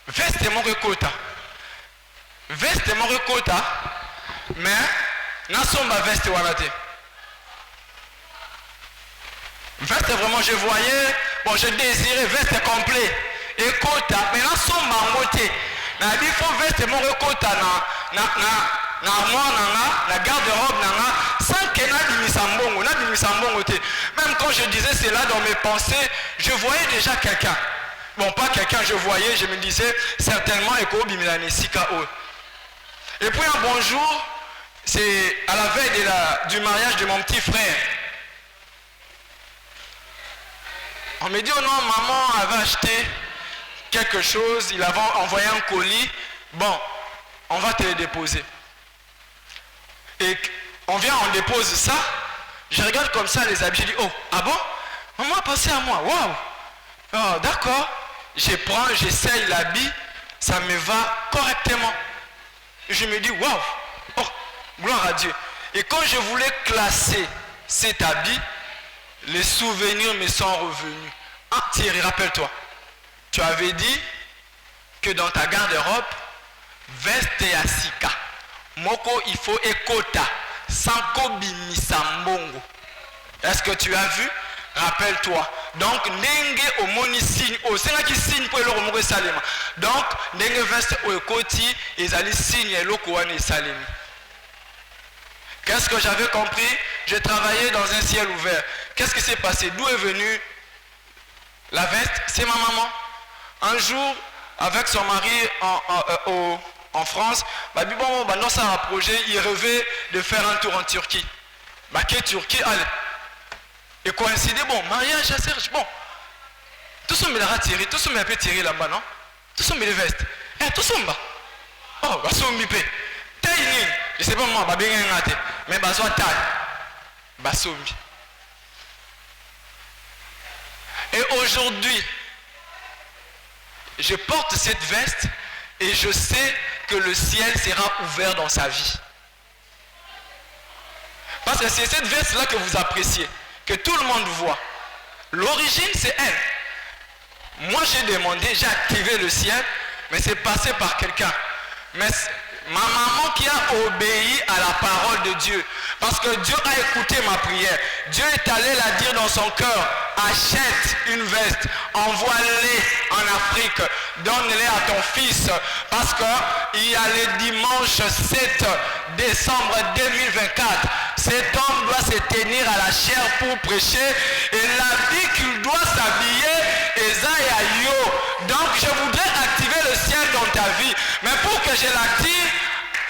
veste mon recota. Veste mon recota, mais n'a somba veste wanate. Veste vraiment, je voyais, bon je désirais veste complet. Et kota, mais n'a somba ngote. Mais il faut veste mon recota na armoire na garde-robe sans que même quand je disais cela dans mes pensées, je voyais déjà quelqu'un. Bon, pas quelqu'un, je voyais, je me disais certainement et puis un bonjour, c'est à la veille du mariage de mon petit frère. On me dit, oh non, maman avait acheté quelque chose, il avait envoyé un colis. Bon, on va te le déposer. Et on vient, on dépose ça. Je regarde comme ça les habits, je dis, oh, ah bon? Maman a passé à moi, waouh! Oh, d'accord. Je prends, j'essaye l'habit, ça me va correctement. Et je me dis, waouh! Oh, gloire à Dieu. Et quand je voulais classer cet habit, les souvenirs me sont revenus. Ah, Thierry, rappelle-toi, tu avais dit que dans ta garde-robe, veste et asika. Moko, il faut ekota. Sanko bimisambongo. Est-ce que tu as vu? Rappelle-toi. Donc, nenge omoni signe. O senga ki signe pour eloko moko salema. Donc, nenge veste o ekoti, ezali signe eloko wane salemi. Qu'est-ce que j'avais compris? J'ai travaillé dans un ciel ouvert. Qu'est-ce qui s'est passé? D'où est venue la veste? C'est ma maman. Un jour, avec son mari en France, dans sa projet, il rêvait de faire un tour en Turquie. Quelle Turquie? Allez. Et coïncidé, bon, mariage à Serge, bon. Tout ça me l'a tiré, tout ça me l'a tiré là-bas, non? Tout ça me les vestes. Tout ça me va. Oh, bah, ça me pète. Je sais pas moi, bah, bien raté. Mais bah, soit taille. Bah, ça me. Et aujourd'hui, je porte cette veste et je sais que le ciel sera ouvert dans sa vie. Parce que c'est cette veste-là que vous appréciez, que tout le monde voit. L'origine, c'est elle. Moi, j'ai demandé, j'ai activé le ciel, mais c'est passé par quelqu'un. Mais ma maman qui a obéi à la parole de Dieu, parce que Dieu a écouté ma prière. Dieu est allé la dire dans son cœur, achète une veste, envoie-les en Afrique, donne-les à ton fils, parce qu'il y a le dimanche 7 décembre 2024. Cet homme doit se tenir à la chair pour prêcher, et la vie qu'il doit s'habiller est Zayayo. Donc je voudrais activer le ciel dans ta vie, mais pour que je l'active,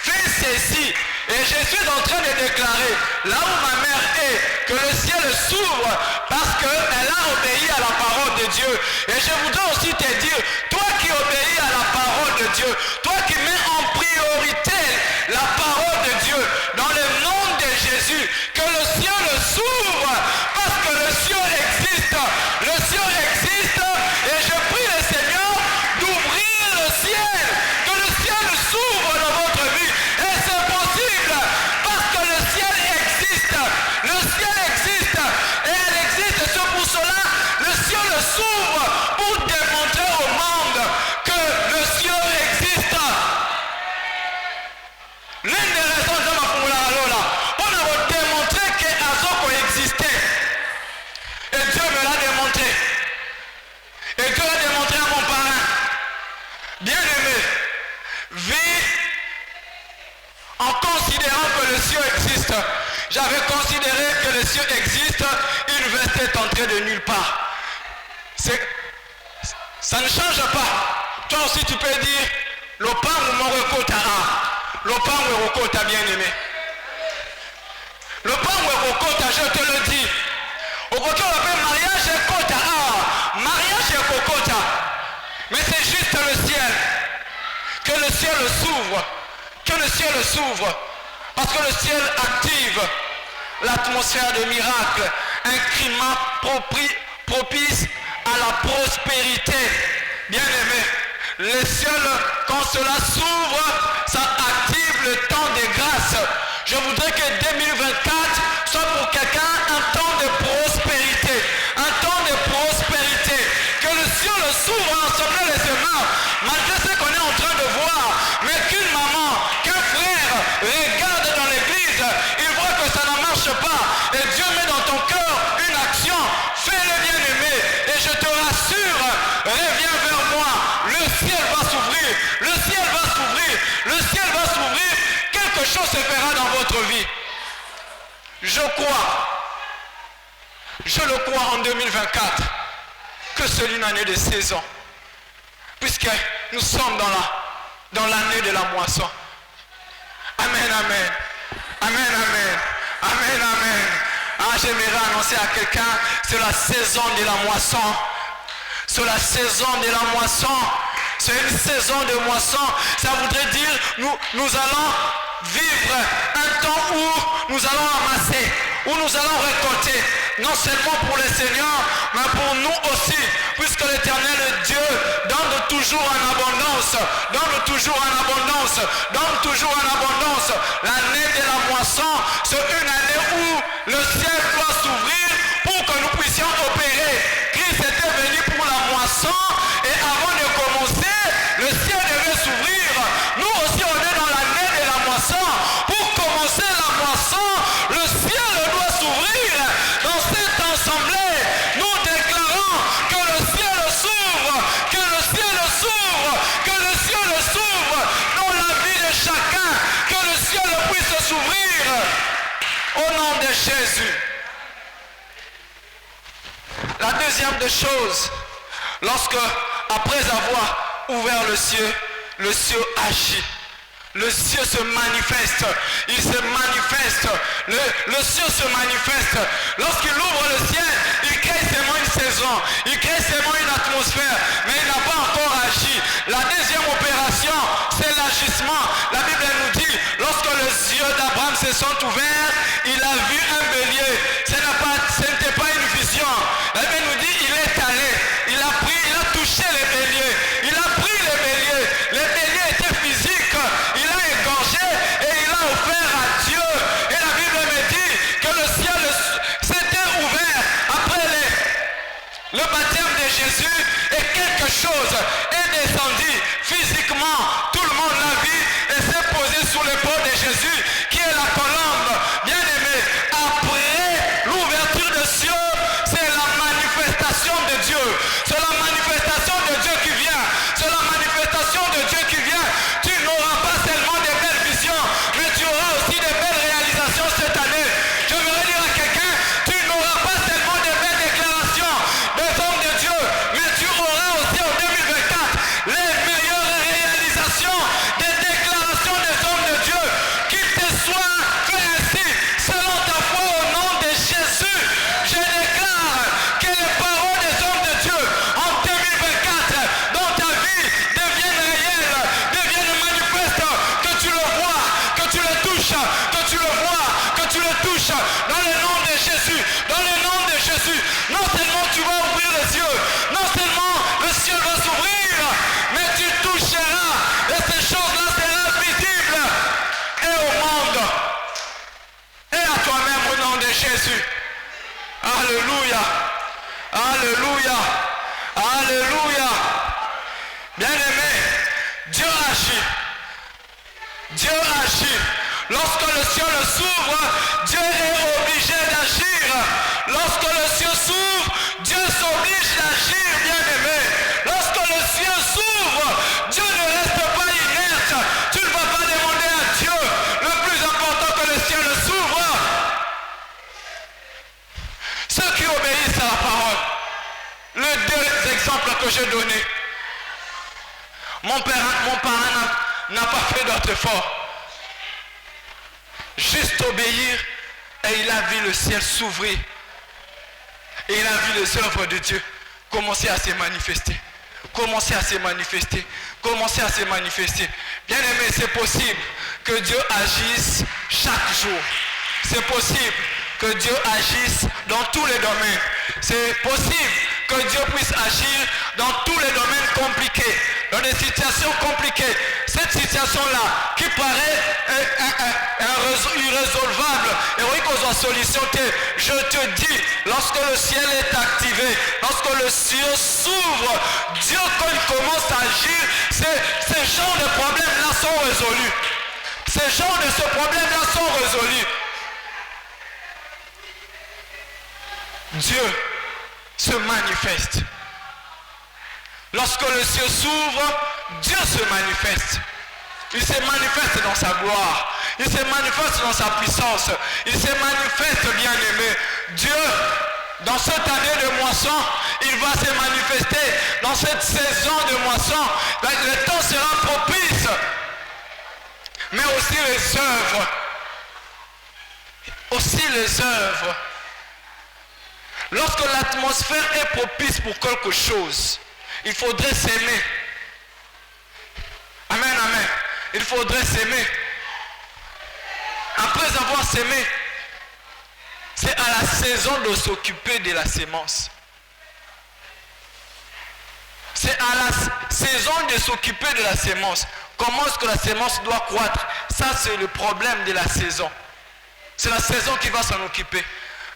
fais ceci. Et je suis en train de déclarer, là où ma mère est, que le ciel s'ouvre parce qu'elle a obéi à la parole de Dieu. Et je voudrais aussi te dire, toi qui obéis à la parole de Dieu, toi qui mets en priorité la parole de Dieu, dans le nom de Jésus, que le ciel s'ouvre parce que le ciel existe. Le ciel existe et je prie le Seigneur d'ouvrir le ciel, que le ciel s'ouvre dans votre vie. Et c'est possible parce que le ciel existe. Le ciel existe et elle existe. C'est pour cela le ciel s'ouvre pour démontrer au monde que le ciel existe. L'une des raisons de ma formule on a démontré que Azoko existait. Et Dieu me l'a démontré. Et Dieu l'a démontré à mon parrain. Bien-aimé, vis en considérant que le ciel existe. J'avais considéré que le ciel existe, une veste est entrée de nulle part. Ça ne change pas. Toi aussi tu peux dire, le pain ou mon recota a. Le pain ou recota bien-aimé. Le pain ou recota, je te le dis. Au côté on appelle mariage et kota a. Mariage et kokota. Mais c'est juste le ciel. Que le ciel s'ouvre. Que le ciel s'ouvre. Parce que le ciel active l'atmosphère de miracle. Un climat propice à la prospérité. Bien-aimé, le ciel, quand cela s'ouvre, ça active le temps de grâce. Je voudrais que 2024 soit pour quelqu'un un temps de prospérité. Un temps de prospérité. Que le ciel s'ouvre ensemble les semaines. Malgré ce qu'on est en train de voir. Mais qu'une maman, qu'un frère regarde dans l'église, il voit que ça ne marche pas. Et Dieu met dans ton cœur une action. Fais-le bien-aimé. Et je te rassure, reviens vers moi. Le ciel va s'ouvrir. Le ciel le ciel va s'ouvrir, quelque chose se fera dans votre vie. Je le crois en 2024, que c'est une année de saison, puisque nous sommes dans l'année de la moisson. Amen, amen. Amen, amen. Amen, amen. Ah, j'aimerais annoncer à quelqu'un, c'est la saison de la moisson. C'est la saison de la moisson. C'est une saison de moisson. Ça voudrait dire, nous allons vivre un temps où nous allons amasser, où nous allons récolter, non seulement pour les seigneurs, mais pour nous aussi, puisque l'Éternel Dieu donne toujours en abondance, donne toujours en abondance, donne toujours en abondance. L'année de la moisson, c'est une année où le ciel doit s'ouvrir pour que nous puissions opérer. Christ était venu pour la moisson et avant de commencer, le ciel devait s'ouvrir. Nous aussi, on est dans l'année de la moisson. Pour commencer la moisson, le ciel doit s'ouvrir. Dans cette assemblée, nous déclarons que le ciel s'ouvre, que le ciel s'ouvre, que le ciel s'ouvre dans la vie de chacun, que le ciel puisse s'ouvrir au nom de Jésus. La deuxième des choses, lorsque, après avoir ouvert le ciel agit. Le ciel se manifeste. Il se manifeste. Le ciel se manifeste. Lorsqu'il ouvre le ciel, il crée seulement une saison. Il crée seulement une atmosphère. Mais il n'a pas encore agi. La deuxième opération, c'est l'agissement. La Bible nous dit, lorsque les yeux d'Abraham se sont ouverts, il a vu un bélier. Ce n'était pas une vision. La Bible nous dit, il est allé. Il a touché les béliers. Il a pris les béliers. Les béliers étaient physiques. Il a égorgé et il a offert à Dieu. Et la Bible me dit que le ciel s'était ouvert après le baptême de Jésus et quelque chose est descendu physiquement. Tout le monde l'a vu et s'est posé sur l'épaule de Jésus qui est la colombe. Bien aimé, après l'ouverture des cieux, c'est la manifestation de Dieu. C'est la manifestation de Dieu qui vient. C'est la manifestation de Dieu qui vient. Tu n'auras pas seulement des belles visions, mais tu auras aussi des belles réalisations cette année. Je voudrais dire à quelqu'un, tu n'auras pas seulement des belles déclarations des hommes de Dieu, mais tu auras aussi en 2024 les meilleures réalisations des déclarations des hommes de Dieu. Qu'il te soit fait ainsi, selon ta foi au nom de Jésus. Je déclare que les paroles des hommes de Dieu en 2024 dans ta vie deviennent réelles, deviennent manifestes, que tu le vois, que tu le touches, que tu le vois, que tu le touches, dans le nom de Jésus, dans le nom de Jésus. Non seulement tu vas ouvrir les yeux, non seulement le ciel va s'ouvrir, mais tu toucheras et ces choses-là seront visibles et au monde et à toi-même au nom de Jésus. Alléluia, alléluia, alléluia. Bien-aimé, Dieu agit. Dieu agit. Lorsque le ciel s'ouvre, Dieu est obligé d'agir. Lorsque le ciel s'ouvre, Dieu s'oblige d'agir, bien-aimé. Lorsque le ciel s'ouvre, Dieu ne reste pas inerte. Tu ne vas pas demander à Dieu. Le plus important que le ciel s'ouvre. Ceux qui obéissent à la parole. Les deux exemples que j'ai donnés. Mon parent n'a pas fait d'autre effort. Juste obéir et il a vu le ciel s'ouvrir. Et il a vu les œuvres de Dieu commencer à se manifester. Commencer à se manifester. Commencer à se manifester. Bien aimé, c'est possible que Dieu agisse chaque jour. C'est possible que Dieu agisse dans tous les domaines. C'est possible que Dieu puisse agir dans tous les domaines compliqués, dans des situations compliquées. Cette situation-là, qui paraît irrésolvable, et solution, je te dis, lorsque le ciel est activé, lorsque le ciel s'ouvre, Dieu, quand il commence à agir, ces genres de problèmes-là sont résolus. Ces genres de ce problème-là sont résolus. Dieu se manifeste. Lorsque le ciel s'ouvre, Dieu se manifeste. Il se manifeste dans sa gloire. Il se manifeste dans sa puissance. Il se manifeste, bien-aimé. Dieu, dans cette année de moisson, il va se manifester. Dans cette saison de moisson, le temps sera propice. Mais aussi les œuvres. Aussi les œuvres. Lorsque l'atmosphère est propice pour quelque chose, il faudrait s'aimer. Amen, amen. Il faudrait s'aimer. Après avoir sémé, c'est à la saison de s'occuper de la sémence. C'est à la saison de s'occuper de la sémence. Comment est-ce que la sémence doit croître? Ça, c'est le problème de la saison. C'est la saison qui va s'en occuper.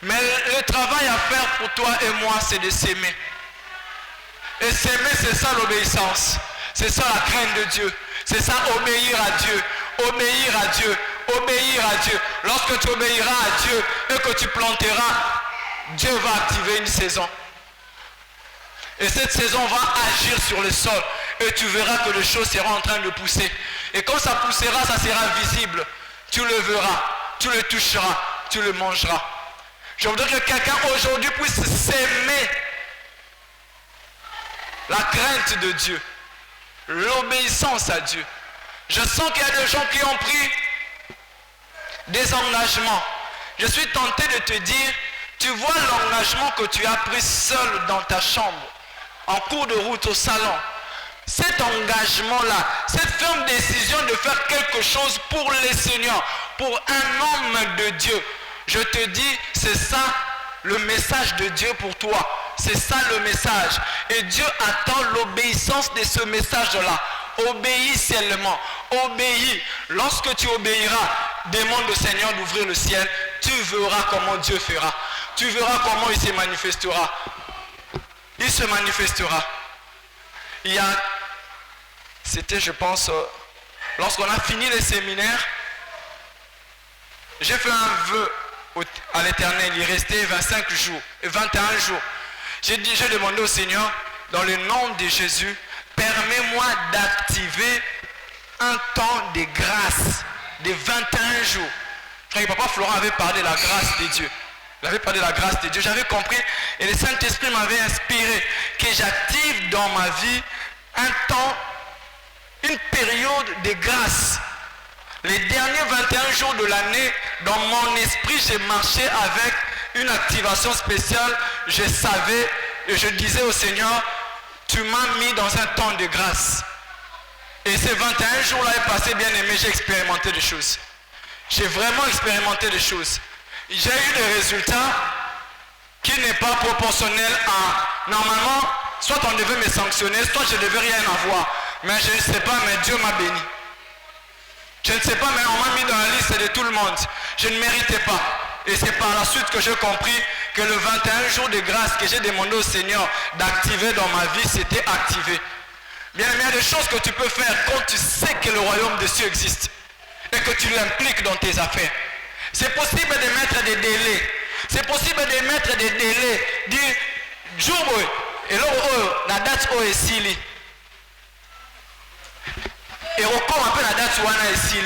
Mais le travail à faire pour toi et moi, c'est de s'aimer. Et s'aimer, c'est ça l'obéissance. C'est ça la crainte de Dieu. C'est ça obéir à Dieu. Obéir à Dieu. Obéir à Dieu. Lorsque tu obéiras à Dieu et que tu planteras, Dieu va activer une saison. Et cette saison va agir sur le sol. Et tu verras que les choses seront en train de pousser. Et quand ça poussera, ça sera visible. Tu le verras. Tu le toucheras. Tu le mangeras. Je voudrais que quelqu'un aujourd'hui puisse s'aimer la crainte de Dieu, l'obéissance à Dieu. Je sens qu'il y a des gens qui ont pris des engagements. Je suis tenté de te dire, tu vois l'engagement que tu as pris seul dans ta chambre, en cours de route au salon. Cet engagement-là, cette ferme décision de faire quelque chose pour le Seigneur, pour un homme de Dieu, je te dis, c'est ça le message de Dieu pour toi. C'est ça le message. Et Dieu attend l'obéissance de ce message-là. Obéis seulement. Obéis. Lorsque tu obéiras, demande au Seigneur d'ouvrir le ciel. Tu verras comment Dieu fera. Tu verras comment il se manifestera. Il se manifestera. C'était, je pense, lorsqu'on a fini les séminaires, j'ai fait un vœu à l'Éternel. Il restait 25 jours, 21 jours. J'ai demandé au Seigneur, dans le nom de Jésus, permets-moi d'activer un temps de grâce de 21 jours. Quand papa Florent avait parlé de la grâce de Dieu. Il avait parlé de la grâce de Dieu. J'avais compris et le Saint-Esprit m'avait inspiré que j'active dans ma vie un temps, une période de grâce. Les derniers 21 jours de l'année, dans mon esprit, j'ai marché avec une activation spéciale. Je savais et je disais au Seigneur, tu m'as mis dans un temps de grâce. Et ces 21 jours-là est passé, bien aimé, j'ai expérimenté des choses. J'ai vraiment expérimenté des choses. J'ai eu des résultats qui n'est pas proportionnel à... Normalement, soit on devait me sanctionner, soit je ne devais rien avoir. Mais je ne sais pas, mais Dieu m'a béni. Je ne sais pas, mais on m'a mis dans la liste de tout le monde. Je ne méritais pas. Et c'est par la suite que j'ai compris que le 21 jours de grâce que j'ai demandé au Seigneur d'activer dans ma vie, c'était activé. Bien, il y a des choses que tu peux faire quand tu sais que le royaume des cieux existe et que tu l'impliques dans tes affaires. C'est possible de mettre des délais. C'est possible de mettre des délais. Dire, jour, et là, la date est ici. Et recomm un peu la date ici.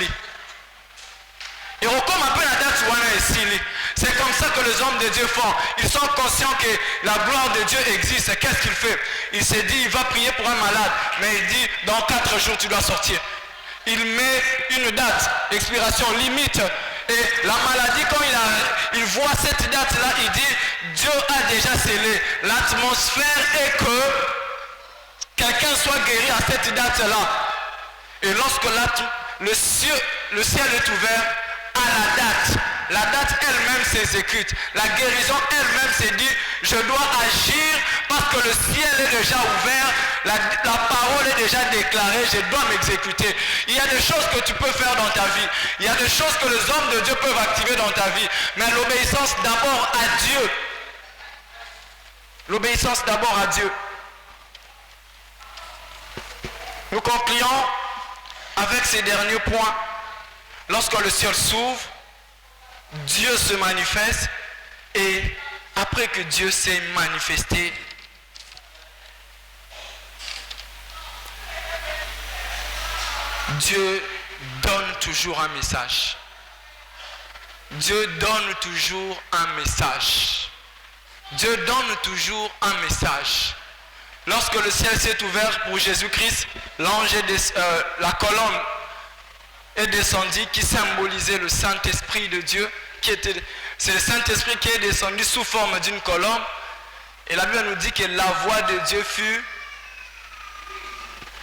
Et recomm un peu la date ici. C'est comme ça que les hommes de Dieu font. Ils sont conscients que la gloire de Dieu existe. Qu'est-ce qu'il fait? Il s'est dit, il va prier pour un malade. Mais il dit, dans 4 jours, tu dois sortir. Il met une date, expiration limite. Et la maladie, quand il voit cette date-là, il dit, Dieu a déjà scellé. L'atmosphère est que quelqu'un soit guéri à cette date-là. Et lorsque le ciel est ouvert à la date elle-même s'exécute. La guérison elle-même s'est dit, je dois agir parce que le ciel est déjà ouvert, la parole est déjà déclarée, je dois m'exécuter. Il y a des choses que tu peux faire dans ta vie. Il y a des choses que les hommes de Dieu peuvent activer dans ta vie. Mais l'obéissance d'abord à Dieu. L'obéissance d'abord à Dieu. Nous concluons avec ces derniers points. Lorsque le ciel s'ouvre, Dieu se manifeste et après que Dieu s'est manifesté, Dieu donne toujours un message. Dieu donne toujours un message. Dieu donne toujours un message. Lorsque le ciel s'est ouvert pour Jésus-Christ, la colonne est descendue qui symbolisait le Saint-Esprit de Dieu. C'est le Saint-Esprit qui est descendu sous forme d'une colonne. Et la Bible nous dit que la voix de Dieu fut...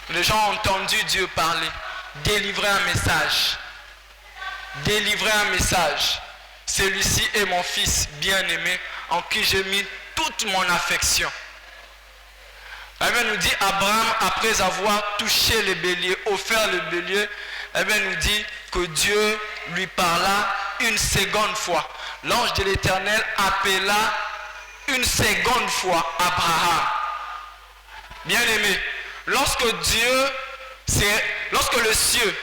Les gens ont entendu Dieu parler, délivrer un message. Délivrer un message. Celui-ci est mon fils bien-aimé en qui j'ai mis toute mon affection. La Bible nous dit, Abraham, après avoir touché le bélier, offert le bélier, la Bible nous dit que Dieu lui parla une seconde fois. L'ange de l'Éternel appela une seconde fois Abraham. Bien-aimé, lorsque le ciel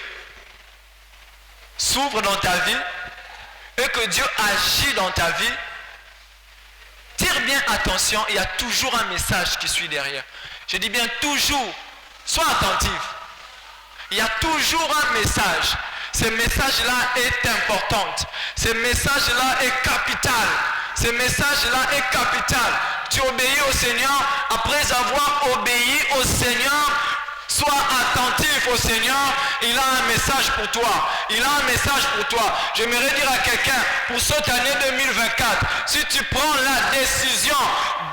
s'ouvre dans ta vie et que Dieu agit dans ta vie, tire bien attention, il y a toujours un message qui suit derrière. Je dis bien toujours, sois attentif. Il y a toujours un message. Ce message-là est important. Ce message-là est capital. Ce message-là est capital. Tu obéis au Seigneur. Après avoir obéi au Seigneur, sois attentif au Seigneur. Il a un message pour toi. Il a un message pour toi. J'aimerais dire à quelqu'un, pour cette année 2024, si tu prends la décision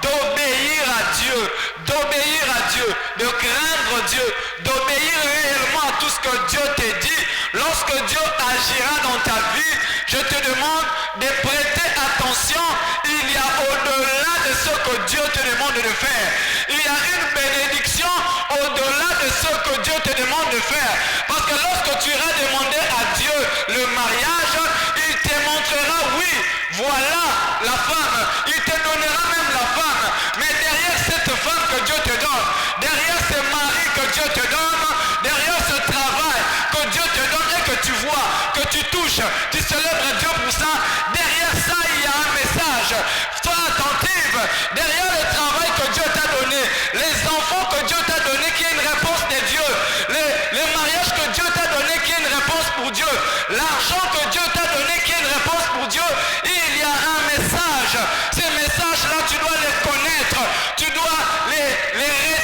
d'obéir à Dieu, de craindre Dieu, d'obéir réellement à tout ce que Dieu te dit, lorsque Dieu agira dans ta vie, je te demande de prêter attention. Il y a au-delà de ce que Dieu te demande de faire. Il y a une bénédiction au-delà de ce que Dieu te demande de faire. Parce que lorsque tu iras demander à Dieu le mariage, il te montrera, oui, voilà la femme. Il te donnera même la femme. Mais derrière cette femme que Dieu te donne, derrière ce mari que Dieu te donne, derrière ce travail que Dieu te donne et que tu vois, que tu touches, tu célèbres Dieu pour ça, derrière ça il y a un message. Sois attentive. Derrière le travail que Dieu t'a donné, les enfants que Dieu t'a donné, qui est une réponse de Dieu, les mariages que Dieu t'a donné, qui est une réponse pour Dieu, l'argent que Dieu t'a donné, qui est une réponse pour Dieu, il y a un message. Ces messages-là, tu dois les connaître, tu dois les retenir.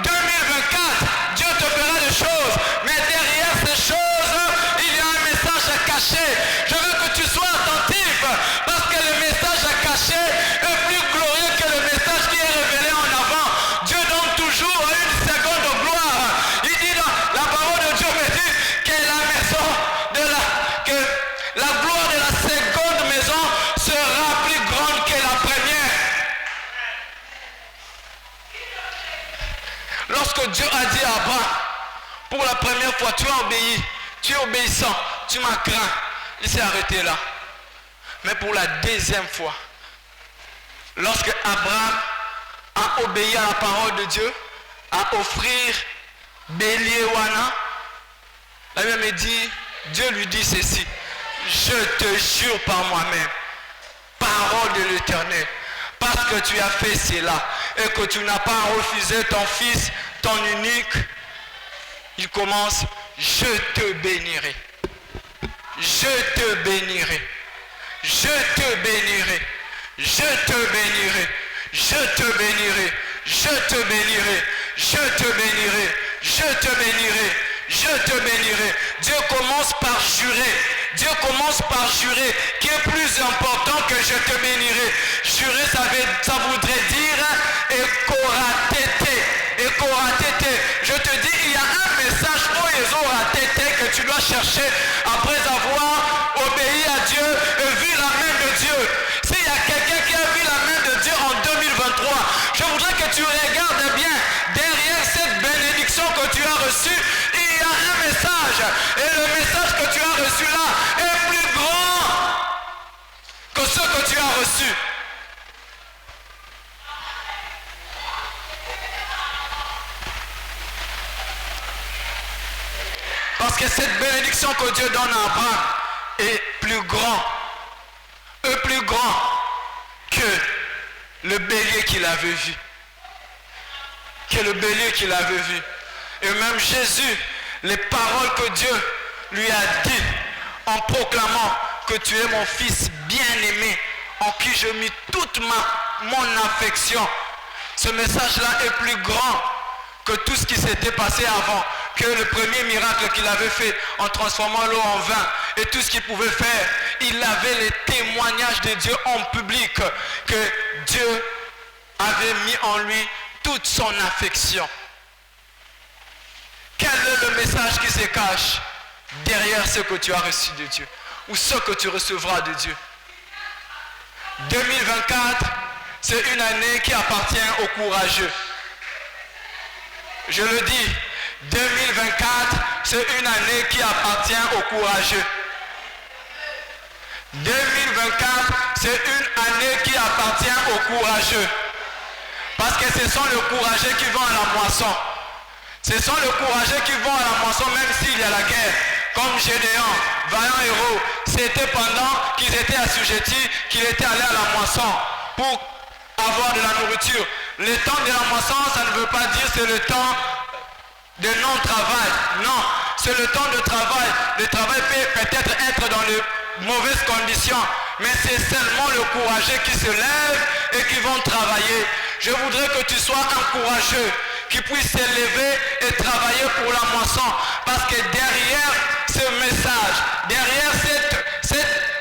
2024, Dieu te fera des choses, mais derrière ces choses, il y a un message caché. Je veux que tu sois attentif, parce que le message caché est plus glorieux que le message qui est révélé en avant. Dieu donne toujours une seconde de gloire. Il dit dans la parole de Dieu me dit que la gloire de la seconde maison sera plus grande que la première. Lorsque Dieu a dit à Abraham, pour la première fois, tu as obéi, tu es obéissant, tu m'as craint, il s'est arrêté là. Mais pour la deuxième fois, lorsque Abraham a obéi à la parole de Dieu, à offrir bélier wana, la Bible me dit, Dieu lui dit ceci, je te jure par moi-même, parole de l'Éternel, parce que tu as fait cela et que tu n'as pas refusé ton fils, ton unique, il commence, je te bénirai, je te bénirai, je te bénirai, je te bénirai, je te bénirai, je te bénirai, je te bénirai, je te bénirai, je te bénirai. Dieu commence par jurer. Dieu commence par jurer, qui est plus important que je te bénirai. Jurer, ça voudrait dire Ekoratete. Je te dis, il y a un message Oezoratete que tu dois chercher après avoir obéi à Dieu et vu la main de Dieu. S'il y a quelqu'un qui a vu la main de Dieu en 2023, je voudrais que tu regardes bien derrière cette bénédiction que tu as reçue. Il y a un message, et le message que tu as reçu là est plus grand que ce que tu as reçu. Parce que cette bénédiction que Dieu donne à Abraham est plus grand que le bélier qu'il avait vu. Et même Jésus les paroles que Dieu lui a dit en proclamant que tu es mon fils bien-aimé, en qui je mis toute mon affection. Ce message-là est plus grand que tout ce qui s'était passé avant, que le premier miracle qu'il avait fait en transformant l'eau en vin et tout ce qu'il pouvait faire. Il avait les témoignages de Dieu en public, que Dieu avait mis en lui toute son affection. Quel est le message qui se cache derrière ce que tu as reçu de Dieu ou ce que tu recevras de Dieu? 2024, c'est une année qui appartient aux courageux. Je le dis, 2024, c'est une année qui appartient aux courageux. 2024, c'est une année qui appartient aux courageux. Parce que ce sont les courageux qui vont à la moisson. Ce sont les courageux qui vont à la moisson même s'il y a la guerre. Comme Gédéon, vaillant héros, c'était pendant qu'ils étaient assujettis qu'ils étaient allés à la moisson pour avoir de la nourriture. Le temps de la moisson, ça ne veut pas dire c'est le temps de non-travail. Non, c'est le temps de travail. Le travail peut peut-être être dans de mauvaises conditions, mais c'est seulement le courageux qui se lève et qui vont travailler. Je voudrais que tu sois un courageux qui puisse s'élever et travailler pour la moisson. Parce que derrière ce message, derrière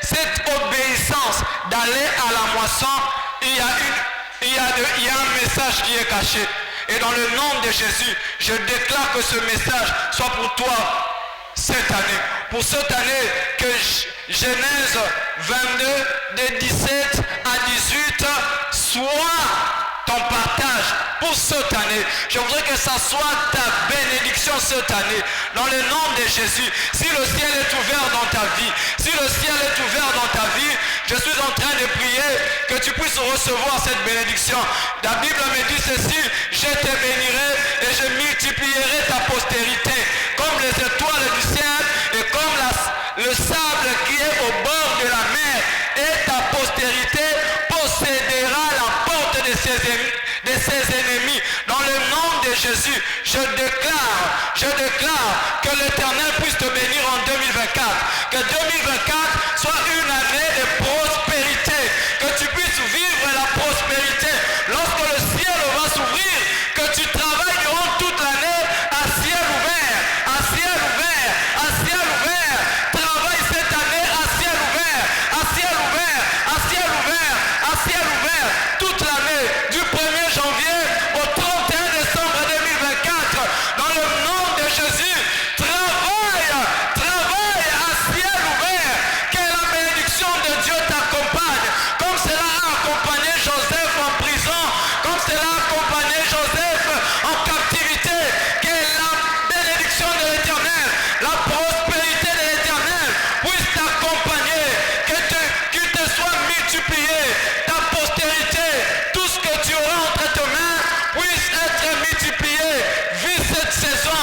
cette obéissance d'aller à la moisson, il y a un message qui est caché. Et dans le nom de Jésus, je déclare que ce message soit pour toi cette année. Pour cette année, que Genèse 22, de 17 à 18, soit ton partage pour cette année. Je voudrais que ça soit ta bénédiction cette année. Dans le nom de Jésus, si le ciel est ouvert dans ta vie, si le ciel est ouvert dans ta vie, je suis en train de prier que tu puisses recevoir cette bénédiction. La Bible me dit ceci: je te bénirai et je multiplierai ta postérité comme les étoiles du ciel et comme le sable qui est au bord de la mer, et ta postérité possédera la porte de ses ennemis. Dans le nom de Jésus, je déclare que l'Éternel puisse te bénir en 2024. Que 2024 soit une année de prospérité. Que tu puisses vivre la prospérité. Lorsque le ciel va s'ouvrir, que tu travailles durant toute l'année à ciel ouvert, à ciel ouvert, à ciel ouvert. Travaille cette année à ciel ouvert, à ciel ouvert, à ciel ouvert, à ciel ouvert. Toute l'année, du 1er janvier au 31 décembre 2024. Dans le nom de Jésus, travaille à ciel ouvert. Que la bénédiction de Dieu t'accompagne. Comme cela a accompagné Joseph en prison, comme cela a accompagné Joseph en captivité. Que la bénédiction de l'Éternel, la prospérité de l'Éternel puisse t'accompagner. Qu'il te soit multiplié. Ta postérité, tout ce que tu auras entre tes mains puisse être multiplié. Vis cette saison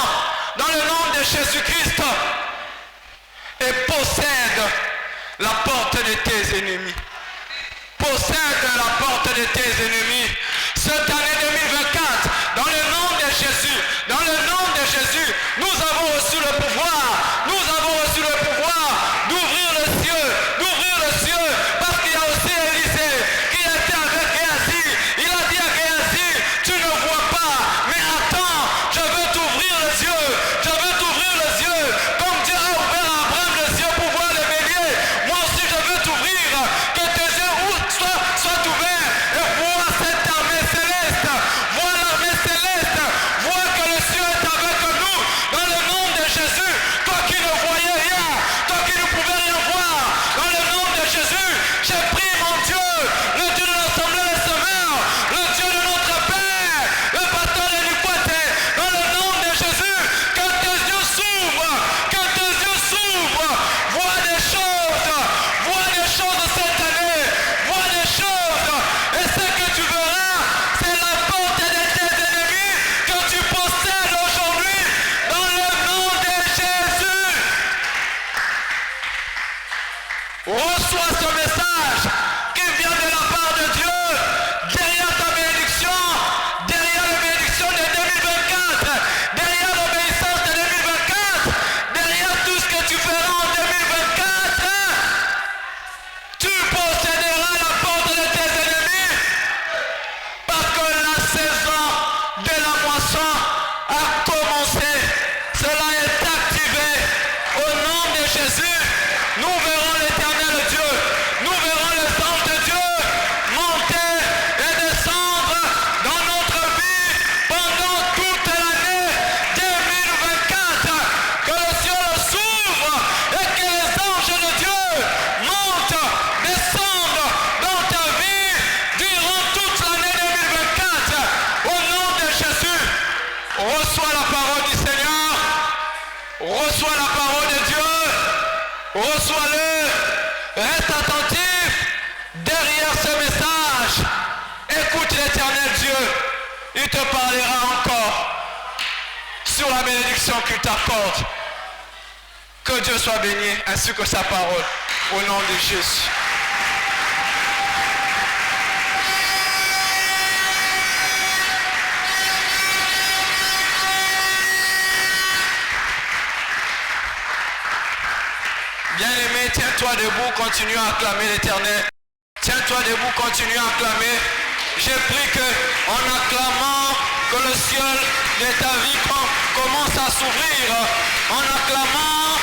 dans le nom de Jésus-Christ et possède la porte de tes ennemis. Possède la porte de tes ennemis. Cette année 2024, dans le nom de Jésus, dans le nom de Jésus, nous avons reçu le pouvoir. Nous avons reçu le pouvoir d'ouvrir le ciel, parce qu'il y a aussi Élisée qui était avec Géasi. Il a dit à Géasi: tu ne vois pas, mais attends, je veux t'ouvrir les yeux, je veux t'ouvrir les yeux, comme Dieu a ouvert à Abraham les yeux pour voir les béliers. Moi aussi je veux t'ouvrir, que tes yeux soient ouverts et vois cette armée céleste, vois l'armée céleste, vois que le ciel est avec nous, dans le nom de Jésus. Toi qui ne voyais rien, toi qui ne pouvais rien voir, dans le nom de Jésus, j'ai pris mon Dieu, le Dieu de l'Assemblée des Semeurs, le Dieu de notre Père, le pasteur de l'Iquité, dans le nom de Jésus, que tes yeux s'ouvrent, que tes yeux s'ouvrent, vois des choses cette année, vois des choses, et ce que tu verras, c'est la porte de tes ennemis que tu possèdes aujourd'hui, dans le nom de Jésus. Reçois ce message qui vient de la part de Dieu. Derrière ta bénédiction, derrière la bénédiction de 2024, derrière l'obéissance de 2024, Reçois-le. Reste attentif derrière ce message. Écoute l'Éternel Dieu. Il te parlera encore sur la bénédiction qu'il t'apporte. Que Dieu soit béni ainsi que sa parole. Au nom de Jésus. Bien-aimé, tiens-toi debout, continue à acclamer l'Éternel. Tiens-toi debout, continue à acclamer. J'ai pris qu'en acclamant, que le ciel de ta vie commence à s'ouvrir. En acclamant,